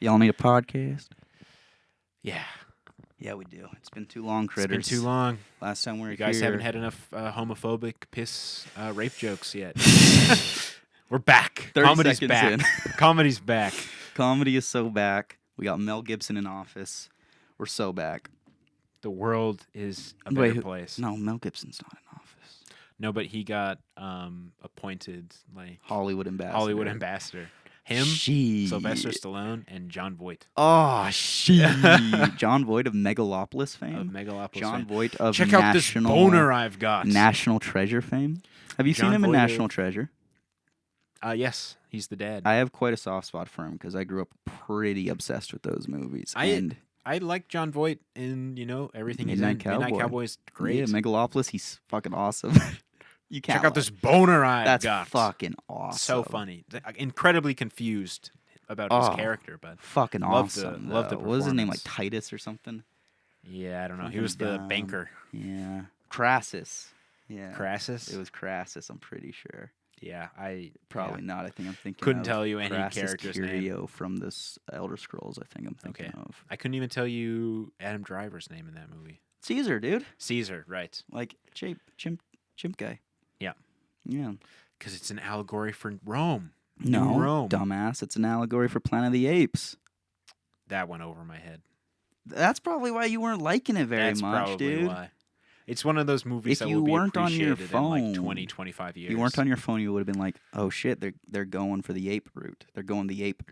Y'all need a podcast? Yeah. Yeah, we do. It's been too long, It's critters. been too long. Last time we were You guys here. haven't had enough homophobic piss rape jokes yet. We're back. 30 Comedy's seconds back. in. Comedy's back. Comedy is so back. We got Mel Gibson in office. We're so back. The world is a better place. No, Mel Gibson's not in office. No, but he got appointed like Hollywood ambassador. Him, She. Sylvester Stallone, and John Voight Oh, she. John Voight of Megalopolis fame. of Megalopolis. John fame. Voight of Check out this boner I've got. National Treasure fame. Have you John seen him in Voight National of- Treasure? Yes, he's the dad. I have quite a soft spot for him because I grew up pretty obsessed with those movies. I like John Voight in everything he's in. Midnight Cowboy. Midnight Cowboy's great. Yeah, Megalopolis, he's fucking awesome. You can't Check out this boner I've That's got. fucking awesome. So funny. Incredibly confused about his character, but fucking love awesome. love the what was his name? Like performance. Titus or something? yeah, I don't know. He Fucking was the dumb. banker. Yeah. Crassus. Yeah. Crassus? It was Crassus, I'm pretty sure. Yeah, I Probably not. I think I'm thinking Couldn't of tell you any Crassus character's name. Curio from this Elder Scrolls, I think I'm thinking Okay. of. I couldn't even tell you Adam Driver's name in that movie. Caesar, dude. Caesar, right. Like chimp guy. Yeah. Yeah. Because it's an allegory for Rome. No, New Rome. dumbass. It's an allegory for Planet of the Apes. That went over my head. That's probably why you weren't liking it very That's much, probably dude. why. It's one of those movies If that you will be weren't on your appreciated in like phone, 20, 25 years. If you weren't on your phone, you would have been like, "Oh shit, they're going for the ape route. They're going the ape."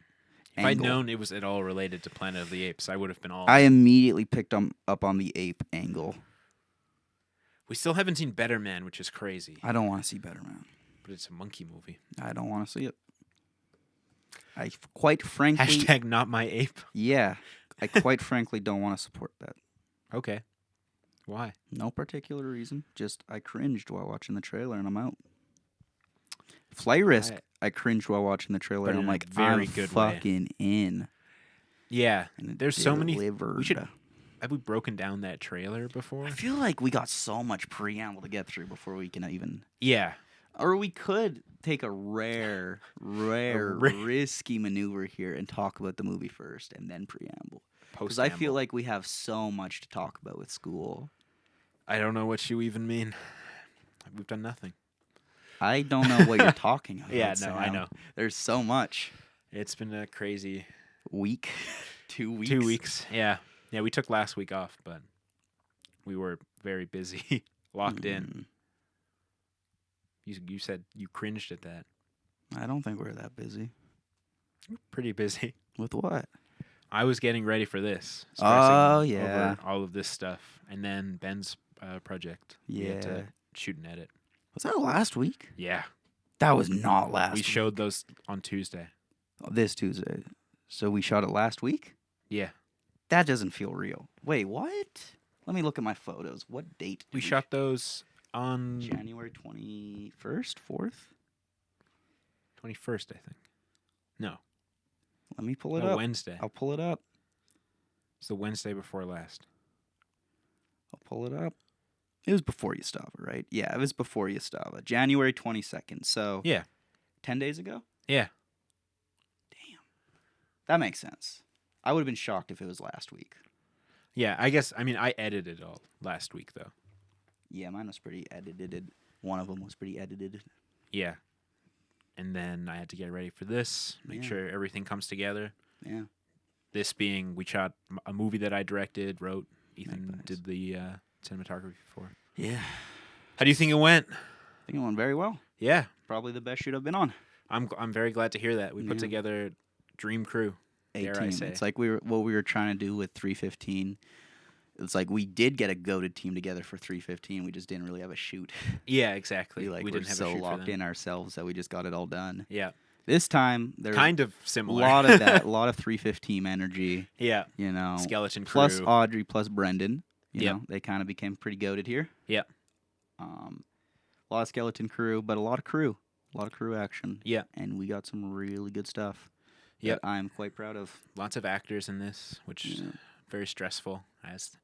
If I'd angle." known it was at all related to Planet of the Apes, I would have been all. I immediately picked up on the ape angle. We still haven't seen Better Man, which is crazy. I don't want to see Better Man. But it's a monkey movie. I don't want to see it. I quite frankly, Hashtag not my ape. yeah, I quite frankly don't want to support that. Okay. Why? No particular reason. Just I cringed while watching the trailer, and I'm out. Flight Risk, I cringed while watching the trailer, But and I'm in a like, very I'm good way. fucking in. Yeah. And it There's so many. delivered. We should. Have we broken down that trailer before? I feel like we got so much preamble to get through before we can even. Yeah. Or we could take a rare, risky maneuver here and talk about the movie first and then preamble. Because I feel like we have so much to talk about with school. I don't know what you even mean. We've done nothing. I don't know what you're talking about. Yeah, no, Sam. I know. There's so much. It's been a crazy Week, 2 weeks. 2 weeks. Yeah. Yeah, we took last week off, but we were very busy, locked in. You said you cringed at that. I don't think we're that busy. Pretty busy. With what? I was getting ready for this. Oh, stressing yeah. over all of this stuff. And then Ben's project. We had Yeah. to shoot and edit. Was that last week? Yeah. That was not last We week. showed those on Tuesday. This Tuesday. So we shot it last week? Yeah. That doesn't feel real. Wait, what? Let me look at my photos. What date? did We shot those on January 21st, 4th? 21st, I think. No. Let me pull it No, up. Wednesday. I'll pull it up. It's the Wednesday before last. I'll pull it up. It was before Yastava, right? Yeah, it was before Yastava. January 22nd. So, Yeah. 10 days ago? Yeah. That makes sense. I would have been shocked if it was last week. Yeah, I guess, I edited all last week, though. Yeah, mine was pretty edited. One of them was pretty edited. Yeah. And then I had to get ready for this, make Yeah. sure everything comes together. Yeah. This being, we shot a movie that I directed, wrote. Ethan Nice. did the cinematography for. Yeah. How do you think it went? I think it went very well. Yeah. Probably the best shoot I've been on. I'm very glad to hear that. We put Yeah. together dream crew. Dare I 18. say. It's like what we were trying to do with 315. It's like we did get a goated team together for 315. We just didn't really have a shoot. Yeah, exactly. We we were didn't have a so shoot for locked them. in ourselves that we just got it all done. Yeah. This time there's Kind of a similar. lot of that, a lot of 315 energy. Yeah. You know, Skeleton crew. plus Audrey, plus Brendan. You Yep. know, they kind of became pretty goated here. Yeah. A lot of skeleton crew, but a lot of crew action. Yeah. And we got some really good stuff. Yep. That I'm quite proud of. Lots of actors in this, which is Yeah. very stressful, as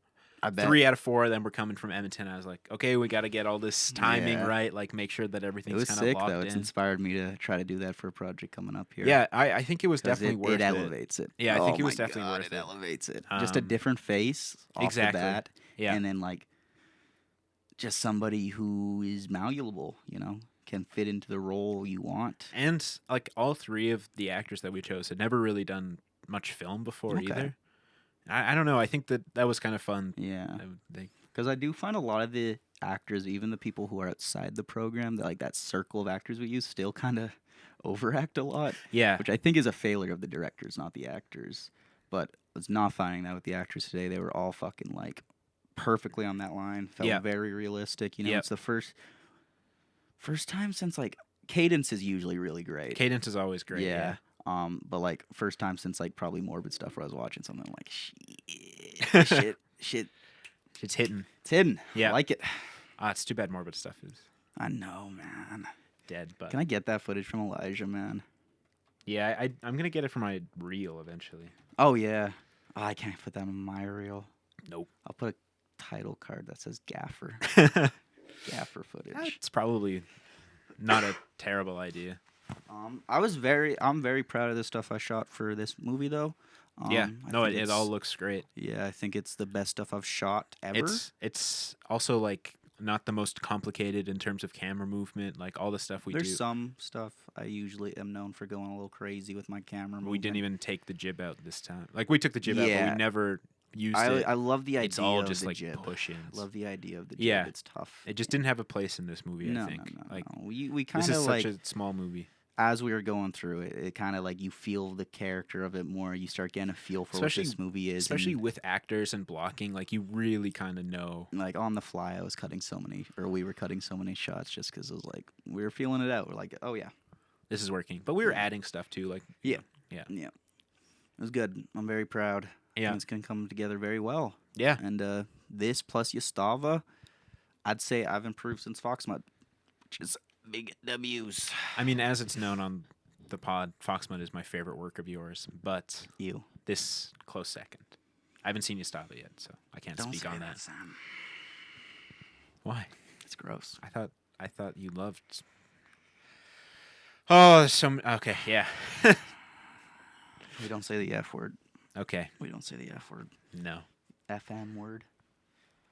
I bet 3 out of 4 of them were coming from Edmonton. I was like, okay, we got to get all this timing right, like make sure that it everything's was kind of sick locked though. in. It's inspired me to try to do that for a project coming up here. Yeah, I think it was 'Cause definitely worth it. It elevates it. Yeah, I think it was my definitely God, worth it it. elevates it. Just a different face off exactly. the bat, Yeah. and then like just somebody who is malleable, can fit into the role you want. And like all 3 of the actors that we chose had never really done much film before either. I don't know. I think that was kind of fun. Yeah. Because I do find a lot of the actors, even the people who are outside the program, that circle of actors we use, still kind of overact a lot. Yeah. Which I think is a failure of the directors, not the actors. But I was not finding that with the actors today. They were all fucking like perfectly on that line. Felt very realistic. It's the first time since like Cadence is usually really great. Cadence is always great. Yeah. But like first time since like probably Morbid Stuff where I was watching something like shit. It's hidden. It's hidden. Yeah. I like it. It's too bad Morbid Stuff is. I know, man. Dead, but can I get that footage from Elijah, man? Yeah, I'm gonna get it for my reel eventually. Oh yeah. Oh, I can't put that in my reel. Nope. I'll put a title card that says Gaffer. Gaffer footage. It's probably not a terrible idea. I'm very proud of the stuff I shot for this movie though. It all looks great. Yeah, I think it's the best stuff I've shot ever. It's also like not the most complicated in terms of camera movement, like all the stuff we do. There's some stuff I usually am known for going a little crazy with my camera movement. We didn't even take the jib out this time. Like we took the jib out, but we never used it. I love the idea. It's all of just the like jib. push-ins. Love the idea of the jib. Yeah, it's tough. It just didn't have a place in this movie. I think. No. We kind of this is like such a small movie. As we were going through it, it kind of like you feel the character of it more. You start getting a feel for what this movie is. Especially with actors and blocking, like you really kind of know. Like on the fly, we were cutting so many shots just because it was like, we were feeling it out. We're like, oh yeah. This is working. But we were adding stuff too. Like Yeah. It was good. I'm very proud. Yeah. It's going to come together very well. Yeah. And this plus Yastava, I'd say I've improved since Foxmud, which is big W's. I mean, as it's known on the pod, Foxmud is my favorite work of yours, but this close second. I haven't seen Yastava yet, so I can't speak on that. Sam. Why? It's gross. I thought you loved. Oh, okay, yeah. We don't say the F word. Okay. We don't say the F word. No. FM word.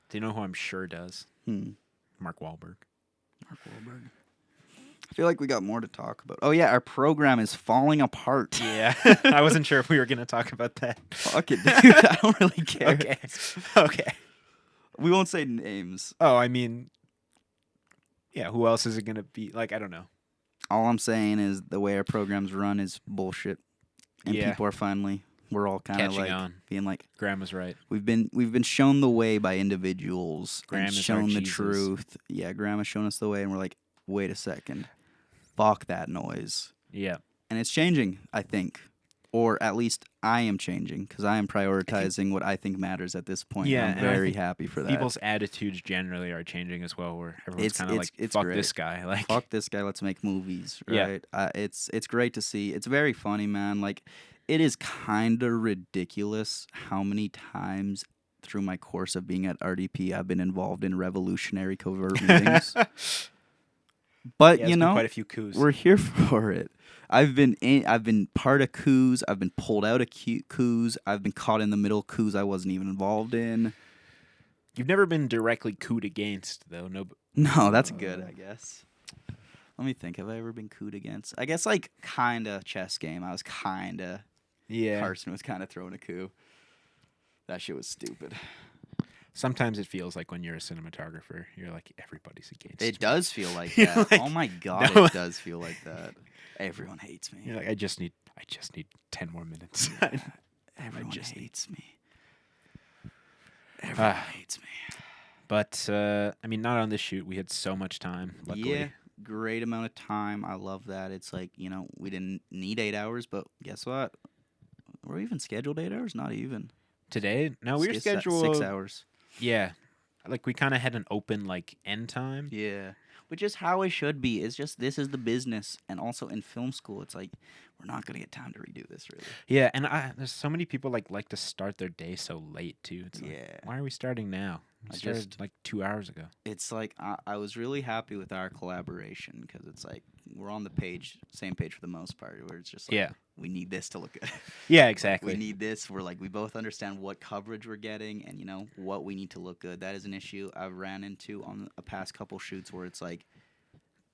Do you know who I'm sure does? Mark Wahlberg. Mark Wahlberg. I feel like we got more to talk about. Oh, yeah, our program is falling apart. Yeah. I wasn't sure if we were going to talk about that. Fuck it, dude. I don't really care. Okay. We won't say names. Oh, I mean, yeah, who else is it going to be? Like, I don't know. All I'm saying is the way our programs run is bullshit. And people are we're all kind of like on. Being like, Grandma's right. We've been shown the way by individuals and shown the Jesus. truth. Yeah, Grandma's shown us the way, and we're like, wait a second, fuck that noise. Yeah, and it's changing, I think, or at least I am changing because I am prioritizing what I think matters at this point. Yeah, I'm very happy for that. People's attitudes generally are changing as well, where everyone's kind of like, fuck this guy, like fuck this guy, let's make movies. Right? Yeah, it's great to see. It's very funny, man. Like. It is kind of ridiculous how many times through my course of being at RDP I've been involved in revolutionary covert meetings. But quite a few coups. We're here for it. I've been part of coups. I've been pulled out of coups. I've been caught in the middle of coups I wasn't even involved in. You've never been directly couped against, though. No, that's good, I guess. Let me think. Have I ever been cooed against? I guess like kind of chess game. I was kind of. Yeah. Carson was kind of throwing a coup. That shit was stupid. Sometimes it feels like when you're a cinematographer, you're like, everybody's against me. It does feel like that. Like, oh my God, it does feel like that. Everyone hates me. You're like, I just need 10 more minutes. Yeah. Everyone hates me. Everyone hates me. But, I mean, not on this shoot. We had so much time, luckily. Yeah. Great amount of time. I love that. It's like, we didn't need 8 hours, but guess what? Were we even scheduled 8 hours? Not even. Today? No, we were scheduled 6 hours. Yeah. Like we kind of had an open like end time. Yeah. which is how it should be. It's just this is the business, and also in film school, it's like we're not gonna get time to redo this really. Yeah, and there's so many people like to start their day so late too. It's like, Yeah. why are we starting now? We started like 2 hours ago. It's like I was really happy with our collaboration because it's like we're on the same page for the most part. Where it's just like, we need this to look good. Yeah, exactly. We need this. We're like we both understand what coverage we're getting and what we need to look good. That is an issue I've ran into on a past couple shoots where it's like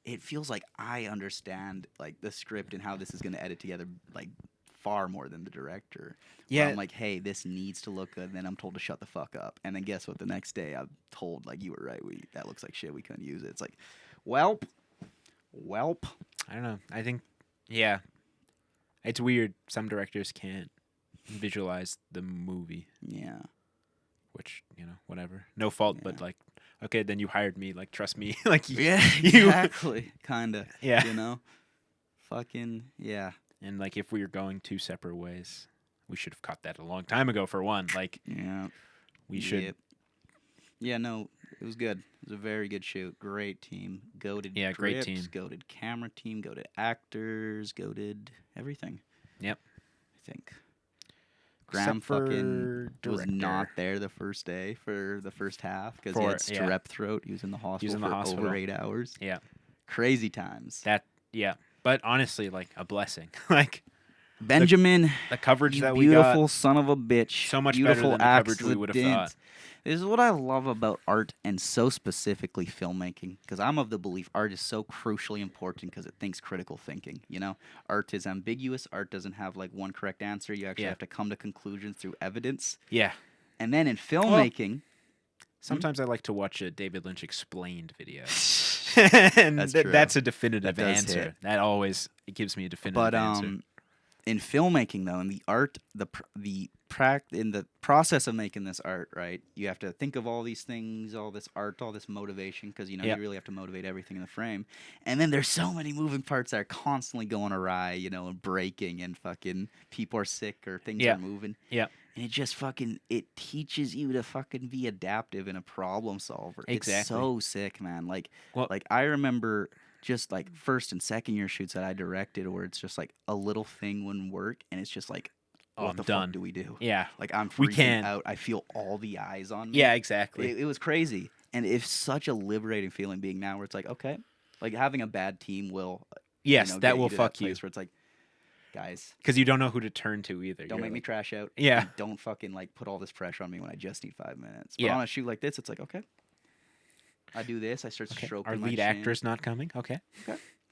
it feels like I understand like the script and how this is going to edit together like far more than the director. Yeah, I'm like, hey, this needs to look good. And then I'm told to shut the fuck up. And then guess what? The next day, I'm told like you were right. That looks like shit. We couldn't use it. It's like, welp. I don't know. I think, it's weird. Some directors can't visualize the movie. Yeah. Which whatever. No fault, but like, okay, then you hired me. Like, trust me. Like, exactly. Kinda. Yeah. Fucking yeah. And like, if we were going 2 separate ways, we should have caught that a long time ago. For one, like, we should. Yeah, no, it was good. It was a very good shoot. Great team. Goated. Yeah, great team. Goated camera team. Goated actors. Goated everything. Yep. I think. Graham fucking was not there the first day for the first half because he had strep throat. He was in the hospital for over 8 hours. Yeah. Crazy times. But honestly, like a blessing. Like Benjamin, the coverage that we got, beautiful beautiful son of a bitch. So much beautiful better than the coverage we would have thought. This is what I love about art and so specifically filmmaking because I'm of the belief art is so crucially important because it thinks critical thinking. Art is ambiguous. Art doesn't have like one correct answer. You actually have to come to conclusions through evidence. Yeah. And then in filmmaking, sometimes I like to watch a David Lynch explained video. And that's a definitive answer. That always gives me a definitive answer. In filmmaking, though, in the art, in the process of making this art, right, you have to think of all these things, all this art, all this motivation, because you really have to motivate everything in the frame. And then there's so many moving parts that are constantly going awry, and breaking, and fucking people are sick or things are moving. Yeah. And it just it teaches you to fucking be adaptive and a problem solver. Exactly. It's so sick, man. Like I remember just like first and second year shoots that I directed where it's just like a little thing wouldn't work and it's just like, what the fuck do we do? Yeah. Like I'm freaking out. I feel all the eyes on me. Yeah, exactly. It was crazy. And it's such a liberating feeling being now where it's like, okay, like having a bad team will that will fuck you. Where it's like, guys, because you don't know who to turn to either. Don't make me trash out. Yeah. Don't fucking like put all this pressure on me when I just need 5 minutes. But on a shoot like this, it's like, okay, I do this. I start stroking our my lead chin. actor's not coming. Okay.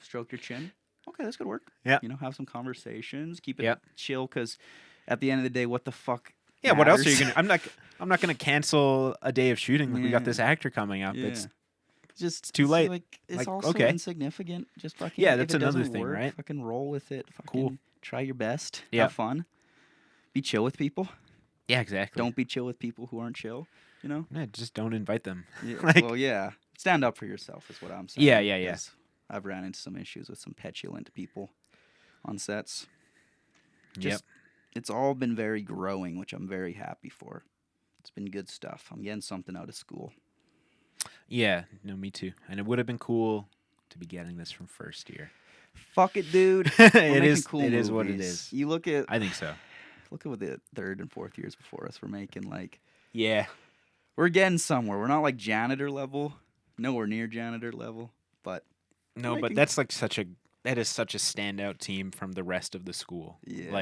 Stroke your chin. Okay, that's good work. Yeah. Have some conversations. Keep it chill because at the end of the day, what the fuck? Yeah. Matters? What else are you gonna? I'm not gonna cancel a day of shooting. Like we got this actor coming up. Yeah. It's just too late. It's also insignificant. Just fucking that's another thing, work, right? Fucking roll with it. Fucking cool. Try your best. Have fun. Be chill with people. Yeah, exactly. Don't be chill with people who aren't chill. Yeah, just don't invite them. Yeah, stand up for yourself is what I'm saying. Yeah. I've ran into some issues with some petulant people on sets. It's all been very growing, which I'm very happy for. It's been good stuff. I'm getting something out of school. Yeah, no, me too. And it would have been cool to be getting this from first year. Fuck it, dude. It is cool. It is what it is. You look at. I think so. Look at what the third and fourth years before us were making. Like, we're getting somewhere. We're not like janitor level, nowhere near janitor level, but but that's like that is such a standout team from the rest of the school. Yeah.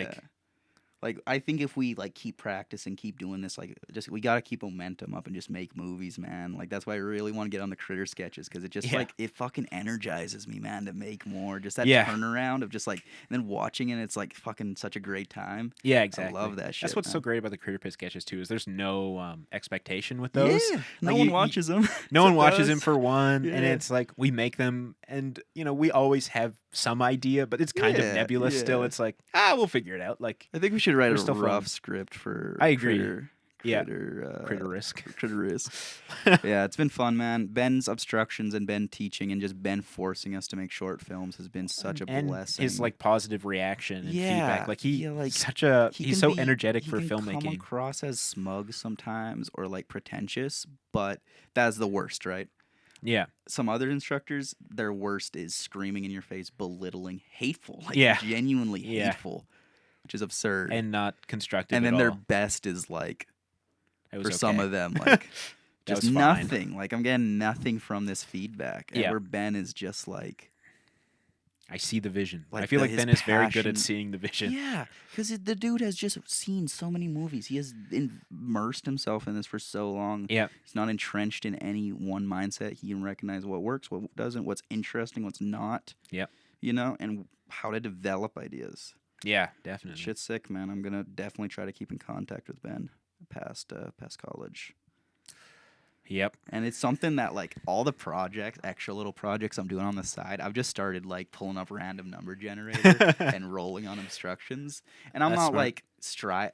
Like I think if we like keep practicing, keep doing this, like just we gotta keep momentum up and just make movies, man. Like that's why I really want to get on the Critter sketches because it just like it fucking energizes me, man, to make more. Just that turnaround of just like and then watching it, it's like fucking such a great time. Yeah, exactly. I love that shit. That's what's so great about the Critterpit sketches too is there's no expectation with those. Yeah, no one watches them. No one watches them for one, and it's like we make them, and we always have some idea, but it's kind of nebulous still. It's like we'll figure it out. Like I think we should write a rough script for. I agree. Critter risk. Yeah, it's been fun, man. Ben's obstructions and Ben teaching and just Ben forcing us to make short films has been such a blessing. His like positive reaction and feedback, like he's so energetic for filmmaking. He can come across as smug sometimes or like pretentious, but that's the worst, right? Yeah. Some other instructors, their worst is screaming in your face, belittling, hateful, like genuinely hateful, which is absurd and not constructive. And then at their all. best is like, for okay. some of them, like just nothing. Fine. Like I'm getting nothing from this feedback. And Yeah. where Ben is just like, I see the vision. Like I feel like Ben is very good at seeing the vision. Yeah, because the dude has just seen so many movies. He has immersed himself in this for so long. Yeah. He's not entrenched in any one mindset. He can recognize what works, what doesn't, what's interesting, what's not. Yep. You know, and how to develop ideas. Yeah, definitely. Shit's sick, man. I'm gonna definitely try to keep in contact with Ben past college. Yep. And it's something that, like, all the projects, extra little projects I'm doing on the side, I've just started, like, pulling up random number generator and rolling on instructions. And I'm not, smart.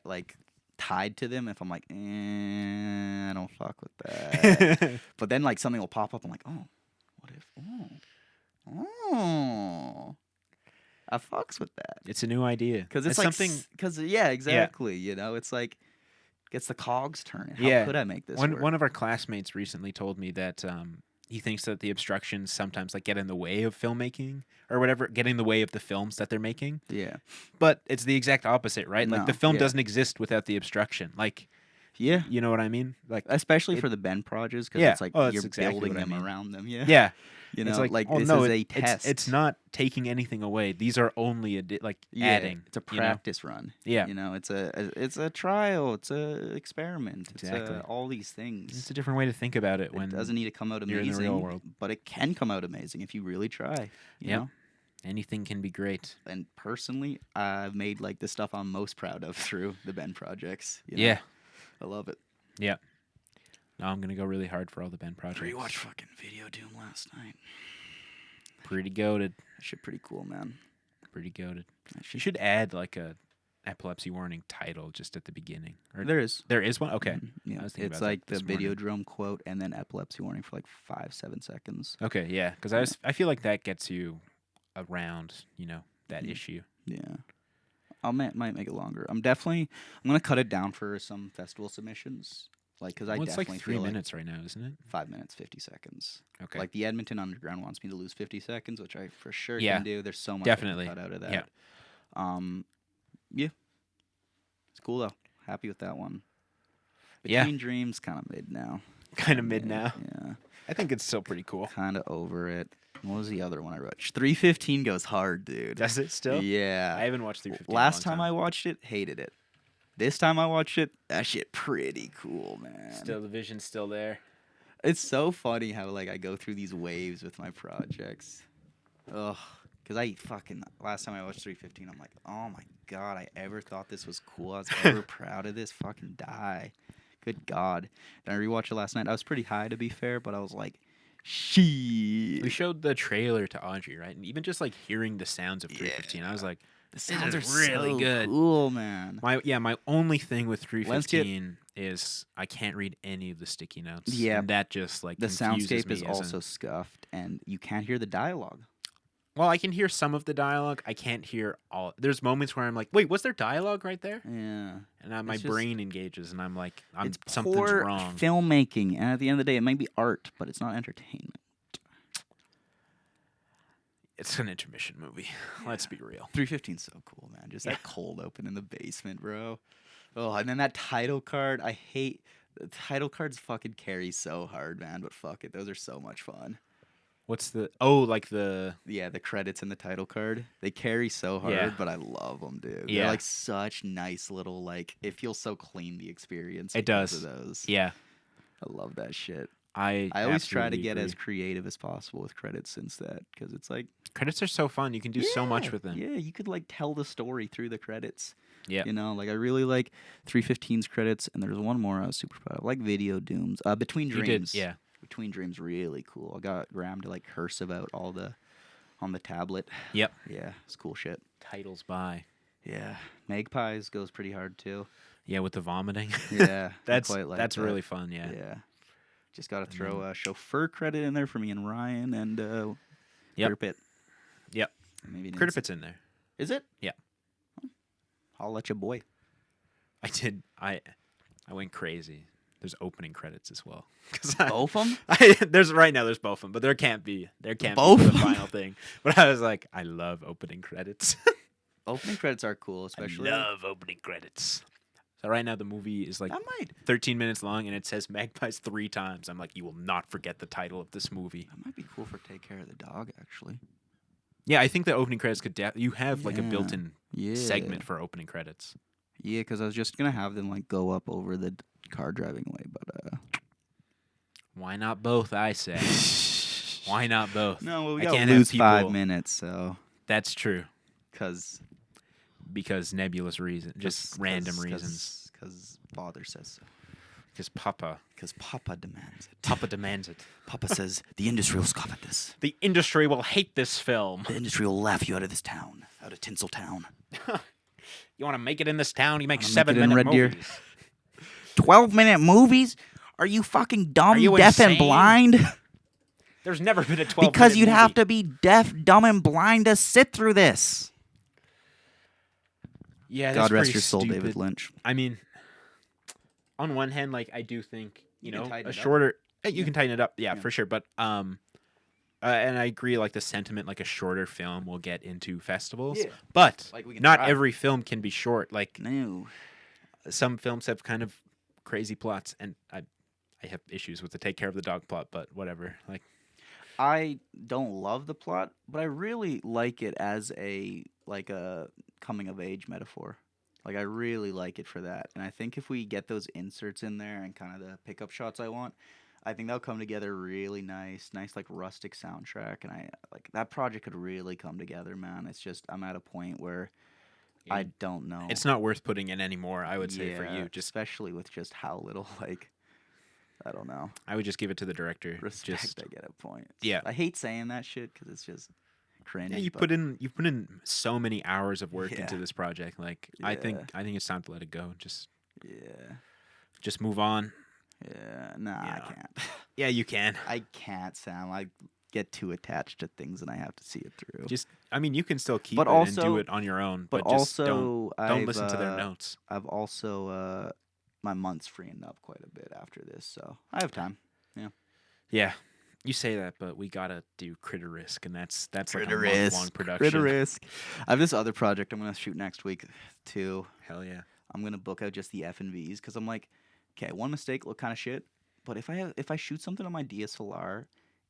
like, tied to them if I'm like, I don't fuck with that. But then, like, something will pop up. I'm like, oh, what if, I fucks with that. It's a new idea. Because it's like something. Because, yeah, exactly. Yeah. You know, it's like, gets the cogs turning. How could I make this work? One of our classmates recently told me that he thinks that the obstructions sometimes like get in the way of filmmaking or whatever, get in the way of the films that they're making. Yeah. But it's the exact opposite, right? No, like the film doesn't exist without the obstruction. Like, yeah, you know what I mean? Like, especially for the Ben projects, because it's like you're building them around them. Yeah. Yeah. You know, it's like this is a test. It's not taking anything away. These are only adding. It's a practice run. Yeah. You know, it's a trial. It's a experiment. Exactly. It's all these things. It's a different way to think about it. When it doesn't need to come out amazing in the real world, but it can come out amazing if you really try. You know? Anything can be great. And personally, I've made like the stuff I'm most proud of through the Ben projects. You know? Yeah. I love it. Yeah. Now I'm gonna go really hard for all the Ben projects. Rewatched fucking Video Doom last night. Pretty goated. That shit pretty cool, man. Pretty goated. You should add like a epilepsy warning title just at the beginning. Or there is one. Okay. Mm-hmm. Yeah. It's like the Videodrome quote and then epilepsy warning for like 5-7 seconds. Okay, yeah, because I feel like that gets you around that issue. Yeah. Might make it longer. I'm gonna cut it down for some festival submissions. Like, because it's like 3 minutes right now, isn't it? 5 minutes, 50 seconds. Okay. Like the Edmonton Underground wants me to lose 50 seconds, which I for sure can do. There's so much definitely cut out of that. Yeah. Yeah. It's cool though. Happy with that one. Between Dreams, kind of mid now. Kind of mid now. Yeah. I think it's still pretty cool. Kind of over it. What was the other one I wrote? 315 goes hard, dude. Does it still? Yeah. I haven't watched 315. Last time I watched it, hated it. This time I watched it, that shit pretty cool, man. Still, the vision's still there. It's so funny how like I go through these waves with my projects. Ugh. Because last time I watched 315, I'm like, oh my God, I ever thought this was cool. I was ever proud of this. Fucking die. Good God. And I rewatched it last night. I was pretty high, to be fair, but I was like, shit. We showed the trailer to Audrey, right? And even just like hearing the sounds of 315, I was like, the sounds are really so good. Cool, man. My only thing with 315 is I can't read any of the sticky notes. Yeah. And that just like the soundscape me is also scuffed, and you can't hear the dialogue. Well, I can hear some of the dialogue. I can't hear all. There's moments where I'm like, wait, was there dialogue right there? Yeah. And my brain engages, and I'm like, it's something's poor wrong. Filmmaking, and at the end of the day, it might be art, but it's not entertainment. It's an intermission movie. Yeah. Let's be real. 315's so cool, man. Just that cold open in the basement, bro. Oh, and then that title card. I hate the title cards. Fucking carry so hard, man. But fuck it, those are so much fun. What's the the credits in the title card. They carry so hard, but I love them, dude. Yeah. They're like such nice little like. It feels so clean, the experience. It does. Of those. Yeah. I love that shit. I always try to get as creative as possible with credits since that, because it's like credits are so fun. You can do so much with them. Yeah, you could like tell the story through the credits. Yeah, you know, like I really like 315's credits, and there's one more I was super proud of, like Video Dooms. Between Dreams. Yeah, Between Dreams, really cool. I got Graham to like cursive out all on the tablet. Yep. Yeah, it's cool shit. Titles by. Yeah, Magpies goes pretty hard too. Yeah, with the vomiting. Yeah, that's really fun. Yeah. Yeah. Just got to throw a chauffeur credit in there for me and Ryan and Critterpit. Yep. Maybe Critterpit's in there. Is it? Yeah. I'll let you boy. I did. I went crazy. there's opening credits as well. Both of them? There's both of them, but there can't be Both the final thing. But I was like, I love opening credits. Opening credits are cool, especially. I love opening credits. So right now the movie is like 13 minutes long, and it says Magpies 3 times. I'm like, you will not forget the title of this movie. That might be cool for Take Care of the Dog, actually. Yeah, I think the opening credits could. You have like a built-in segment for opening credits. Yeah, because I was just gonna have them like go up over the car driving away, but why not both? I say. Why not both? No, well, we gotta lose 5 minutes, so that's true. Because nebulous reasons, just random reasons. Because Father says so. Because Papa demands it. Papa demands it. Papa says the industry will scoff at this. The industry will hate this film. The industry will laugh you out of this town, out of Tinsel Town. You want to make it in this town? You make 7-minute movies. 12-minute movies? Are you fucking dumb, deaf, insane? And blind? There's never been a 12-minute Because you'd movie. have to be deaf, dumb, and blind to sit through this. Yeah, God rest your soul, stupid. David Lynch. I mean, on one hand, like I do think you know a shorter. You can tighten it up, yeah, for sure. But and I agree, like the sentiment, like a shorter film will get into festivals. Yeah. But like not every film can be short. Like no, some films have kind of crazy plots, and I have issues with the Take Care of the Dog plot. But whatever, like. I don't love the plot, but I really like it as a coming of age metaphor. Like I really like it for that. And I think if we get those inserts in there and kind of the pickup shots I want, I think they'll come together really nice like rustic soundtrack, and I like that project could really come together, man. It's just I'm at a point where I don't know. It's not worth putting in anymore, I would say for you, just especially with just how little I don't know. I would just give it to the director. Respect, I get a point. Yeah. I hate saying that shit because it's just cringe. Yeah, you put in so many hours of work into this project. Like I think it's time to let it go. Just move on. Yeah, I can't. Yeah, you can. I can't, Sam. I get too attached to things and I have to see it through. You can still keep and do it on your own, but just don't listen to their notes. I've also my month's freeing up quite a bit after this, so I have time. Yeah. Yeah. You say that, but we gotta do Critter Risk, and that's like a Risk. month-long production. Critter Risk. I have this other project I'm gonna shoot next week too. Hell yeah. I'm gonna book out just the F&Vs because I'm like, okay, one mistake look kind of shit, but if I shoot something on my DSLR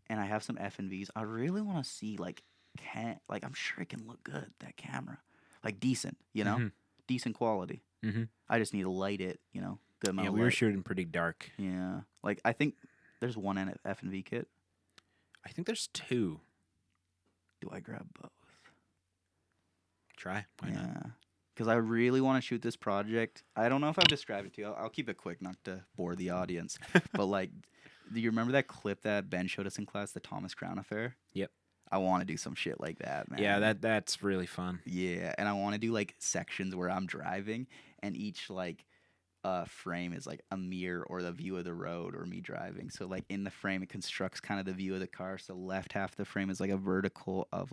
and I have some F&Vs, I really want to see I'm sure it can look good, that camera, like decent, decent quality. Mm-hmm. I just need to light it, good amount of light. We were shooting pretty dark. Yeah, like I think there's one F&V kit. I think there's 2. Do I grab both? Try. Why not? Because I really want to shoot this project. I don't know if I've described it to you. I'll keep it quick, not to bore the audience. But do you remember that clip that Ben showed us in class, the Thomas Crown affair? Yep. I want to do some shit like that, man. Yeah, that's really fun. Yeah, and I want to do sections where I'm driving, and each frame is a mirror or the view of the road or me driving. So in the frame, it constructs kind of the view of the car. So left half of the frame is a vertical of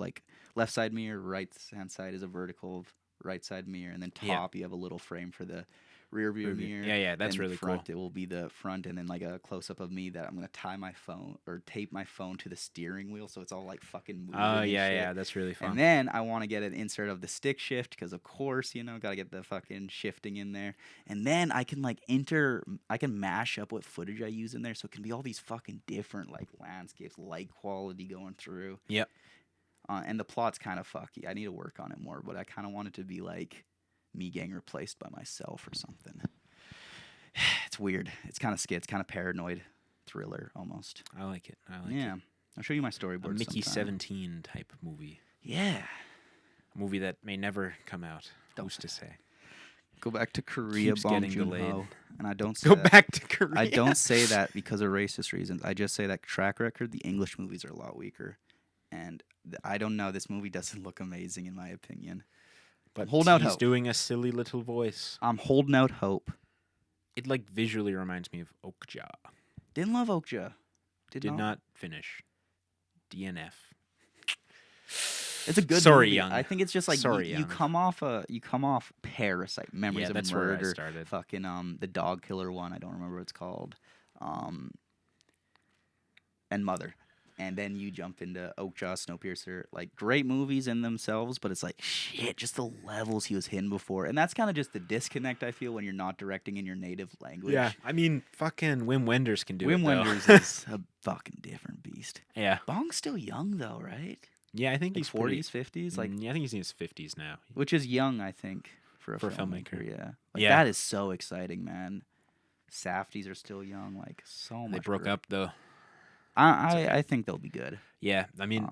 left side mirror, right hand side is a vertical of right side mirror, and then top you have a little frame for the rear view mirror. Yeah, that's really front, cool. It will be the front, and then a close up of me that I'm gonna tie my phone or tape my phone to the steering wheel, so it's all fucking moving. Oh yeah, that's really fun. And then I want to get an insert of the stick shift because of course gotta get the fucking shifting in there, and then I can I can mash up what footage I use in there, so it can be all these fucking different landscapes, light quality going through. Yep. And the plot's kind of fucky. I need to work on it more, but I kind of want it to be me getting replaced by myself or something. It's weird. It's kind of skits, kind of paranoid thriller almost. I like it. Yeah. I'll show you my storyboard. A Mickey sometime. 17 type movie. Yeah. A movie that may never come out. Who's to say? Go back to Korea, Bong Joon-ho. And I don't say back to Korea. I don't say that because of racist reasons. I just say that track record, the English movies are a lot weaker. And I don't know. This movie doesn't look amazing in my opinion. But holding out hope. He's doing a silly little voice. I'm holding out hope. It visually reminds me of Okja. Didn't love Okja. Did not finish. DNF. It's a good Sorry, movie. Young. I think it's just like Sorry, you Young. come off Parasite, Memories of that's Murder, where I started. fucking the dog killer one. I don't remember what it's called. And Mother. And then you jump into Oakjaw, Snowpiercer. Like, great movies in themselves, but it's like, shit, just the levels he was hitting before. And that's kind of just the disconnect, I feel, when you're not directing in your native language. Yeah, I mean, fucking Wim Wenders can do Wim it, though. Wenders is a fucking different beast. Yeah. Bong's still young, though, right? Yeah, I think Like he's 40s, 50s? Like, yeah, I think he's in his 50s now. which is young, I think, for a filmmaker. Yeah. Like, Yeah. that is so exciting, man. Safdies are still young. Like, so much. They broke up, though. I think they'll be good. Yeah, I mean,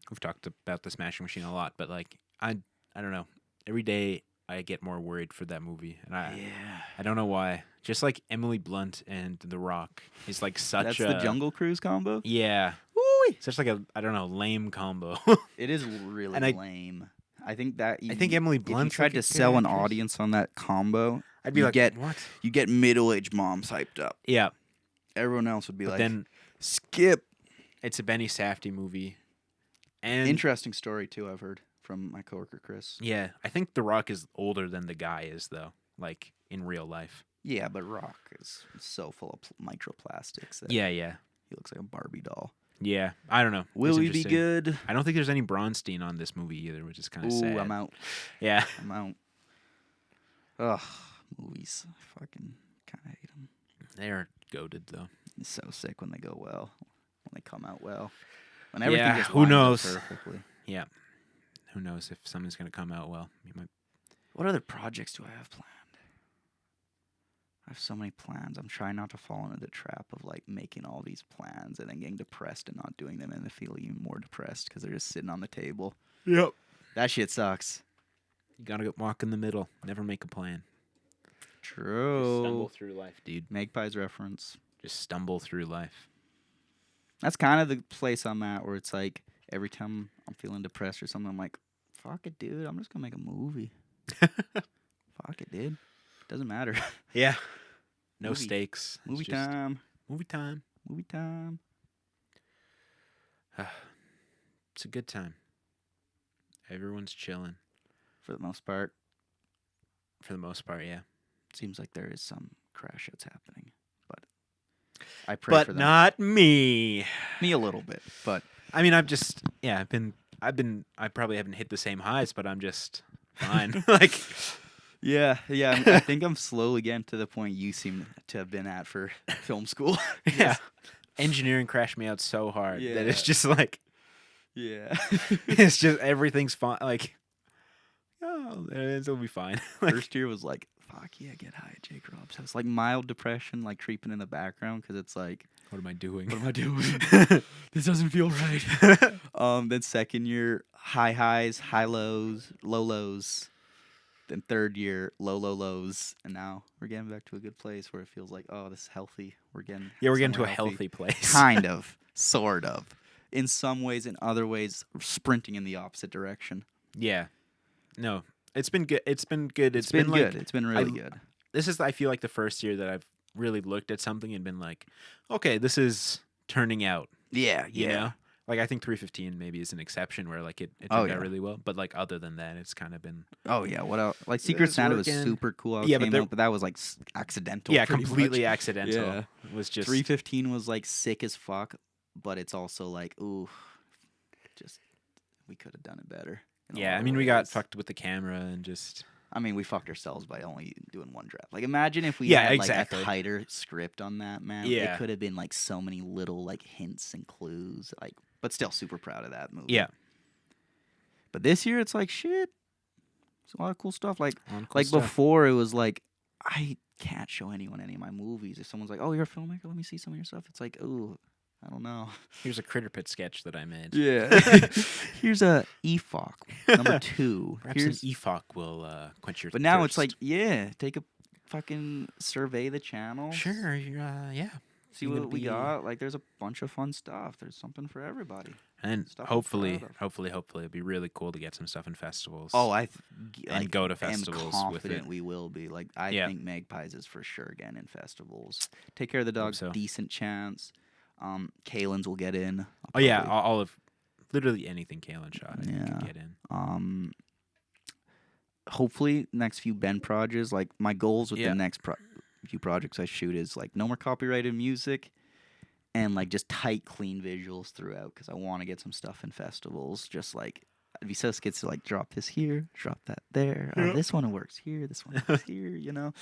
we've talked about the Smashing Machine a lot, but like, I don't know. Every day I get more worried for that movie, and I don't know why. Just like Emily Blunt and The Rock is like such That's the Jungle Cruise combo? Yeah. Woo-wee. Such like a, I don't know, lame combo. It is really lame. I think that I think Emily Blunt. If you tried to sell an audience on that combo, I'd be like, what? You get middle-aged moms hyped up. Yeah. Everyone else would be like, then skip. It's a Benny Safdie movie. And interesting story, too, I've heard from my coworker, Chris. Yeah. I think The Rock is older than the guy is, though, like in real life. Yeah, but Rock is so full of microplastics. Yeah. He looks like a Barbie doll. Yeah. I don't know. Will he be good? I don't think there's any Bronstein on this movie either, which is kind of sad. I'm out. Yeah. I'm out. Ugh, movies. I fucking kind of hate them. They are goated, though. It's so sick when they go well, when they come out well. When everything just who knows? perfectly. Yeah. Who knows if something's going to come out well. You might. What other projects do I have planned? I have so many plans. I'm trying not to fall into the trap of like making all these plans and then getting depressed and not doing them and then feeling even more depressed because they're just sitting on the table. Yep. That shit sucks. You got to walk in the middle. Never make a plan. True. Just stumble through life, dude. Magpie's reference. Just stumble through life. That's kind of the place I'm at where it's like every time I'm feeling depressed or something, I'm like, fuck it, dude. I'm just going to make a movie. Fuck it, dude. Doesn't matter. Yeah. No stakes. Movie time. Movie time. Movie time. It's a good time. Everyone's chilling. For the most part. For the most part, yeah. Seems like there is some crash that's happening. But I pray for them. But not me. Me a little bit. But I mean, I probably haven't hit the same highs, but I'm just fine. Like, yeah. I think I'm slowly getting to the point you seem to have been at for film school. Yeah. Engineering crashed me out so hard that it's just like, yeah, it's just everything's fine. Like, oh, it'll be fine. Like, first year was like, fuck yeah, get high at Jake Rob's house. Like mild depression, like creeping in the background because it's like, what am I doing? What am I doing? This doesn't feel right. Then second year, high highs, high lows, low lows. Then third year, low lows, and now we're getting back to a good place where it feels like, oh, this is healthy. We're getting to a healthy place. Kind of, sort of. In some ways, in other ways, we're sprinting in the opposite direction. Yeah. No, it's been good. It's been good. It's been good. It's been really good. This is, I feel like, the first year that I've really looked at something and been like, okay, this is turning out. Yeah. You know? Like, I think 315 maybe is an exception where, like, it turned out really well. But, like, other than that, it's kind of been... Oh, yeah. What else? Like, Secret Santa was super cool. But that was, like, accidental. Yeah, completely accidental. Yeah. It was just... 315 was, like, sick as fuck. But it's also, like, ooh, just... We could have done it better. Yeah, I mean, we got fucked with the camera and just... I mean, we fucked ourselves by only doing one draft. Like, imagine if we had, like, a tighter script on that, man. Yeah. It could have been, like, so many little, like, hints and clues. Like... But still super proud of that movie. Yeah. But this year, it's like, shit. It's a lot of cool stuff. Like before, it was like, I can't show anyone any of my movies. If someone's like, oh, you're a filmmaker, let me see some of your stuff. It's like, oh, I don't know. Here's a Critterpit sketch that I made. Yeah. Here's a EFOC, number 2. Perhaps an EFOC will quench your But now thirst. it's like, yeah, take a fucking survey the channel. Sure, yeah. See what we got. Like, there's a bunch of fun stuff. There's something for everybody. And hopefully, it'll be really cool to get some stuff in festivals. Oh, and go to festivals I'm with confident it. we will be. Like, I think Magpies is for sure again in festivals. Take Care of the Dog's decent chance. Kalen's will get in. All of literally anything Kalen shot, I think, could get in. Hopefully, next few Ben projects, like my goals with the next few projects I shoot is like no more copyrighted music, and like just tight, clean visuals throughout because I want to get some stuff in festivals. Just like I'd be so scared to like drop this here, drop that there. Oh, this one works here, this one works here. You know,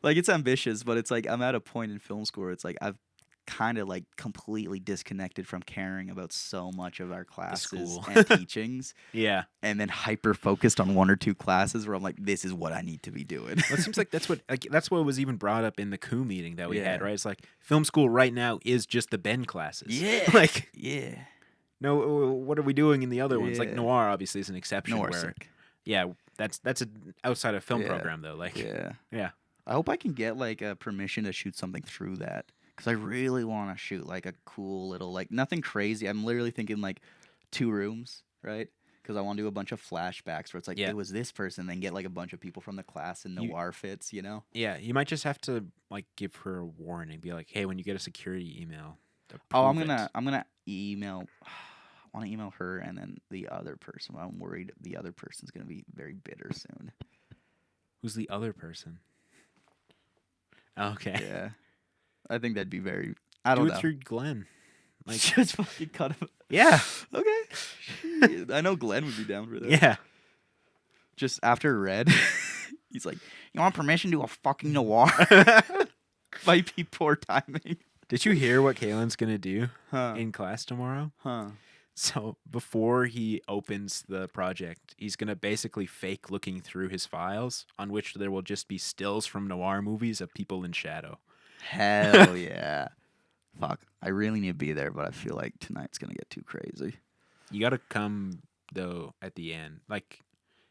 like it's ambitious, but it's like I'm at a point in film school where it's like I've kind of like completely disconnected from caring about so much of our classes and teachings. Yeah. And then hyper focused on one or two classes where I'm like, this is what I need to be doing. Well, it seems like that's what was even brought up in the coup meeting that we had, right? It's like film school right now is just the Ben classes. Yeah. Like, yeah. No, what are we doing in the other ones? Like noir obviously is an exception. Noir's where, sick. Yeah, that's an outside of film program though. Like, yeah. I hope I can get like a permission to shoot something through that. Because I really want to shoot like a cool little, like nothing crazy. I'm literally thinking like 2 rooms, right? Because I want to do a bunch of flashbacks where it's like, it was this person, then get like a bunch of people from the class in noir fits, you know? Yeah, you might just have to like give her a warning. Be like, hey, when you get a security email. I'm gonna email. I want to email her and then the other person. I'm worried the other person's gonna be very bitter soon. Who's the other person? Okay. Yeah. I think that'd be very. I don't know. Do it through Glenn. Like, just fucking cut him. Yeah. Okay. I know Glenn would be down for that. Yeah. Just after Red, he's like, "You want permission to do a fucking noir?" Might be poor timing. Did you hear what Kalen's gonna do in class tomorrow? So before he opens the project, he's gonna basically fake looking through his files, on which there will just be stills from noir movies of people in shadow. Hell yeah. Fuck. I really need to be there, but I feel like tonight's going to get too crazy. You got to come, though, at the end. Like,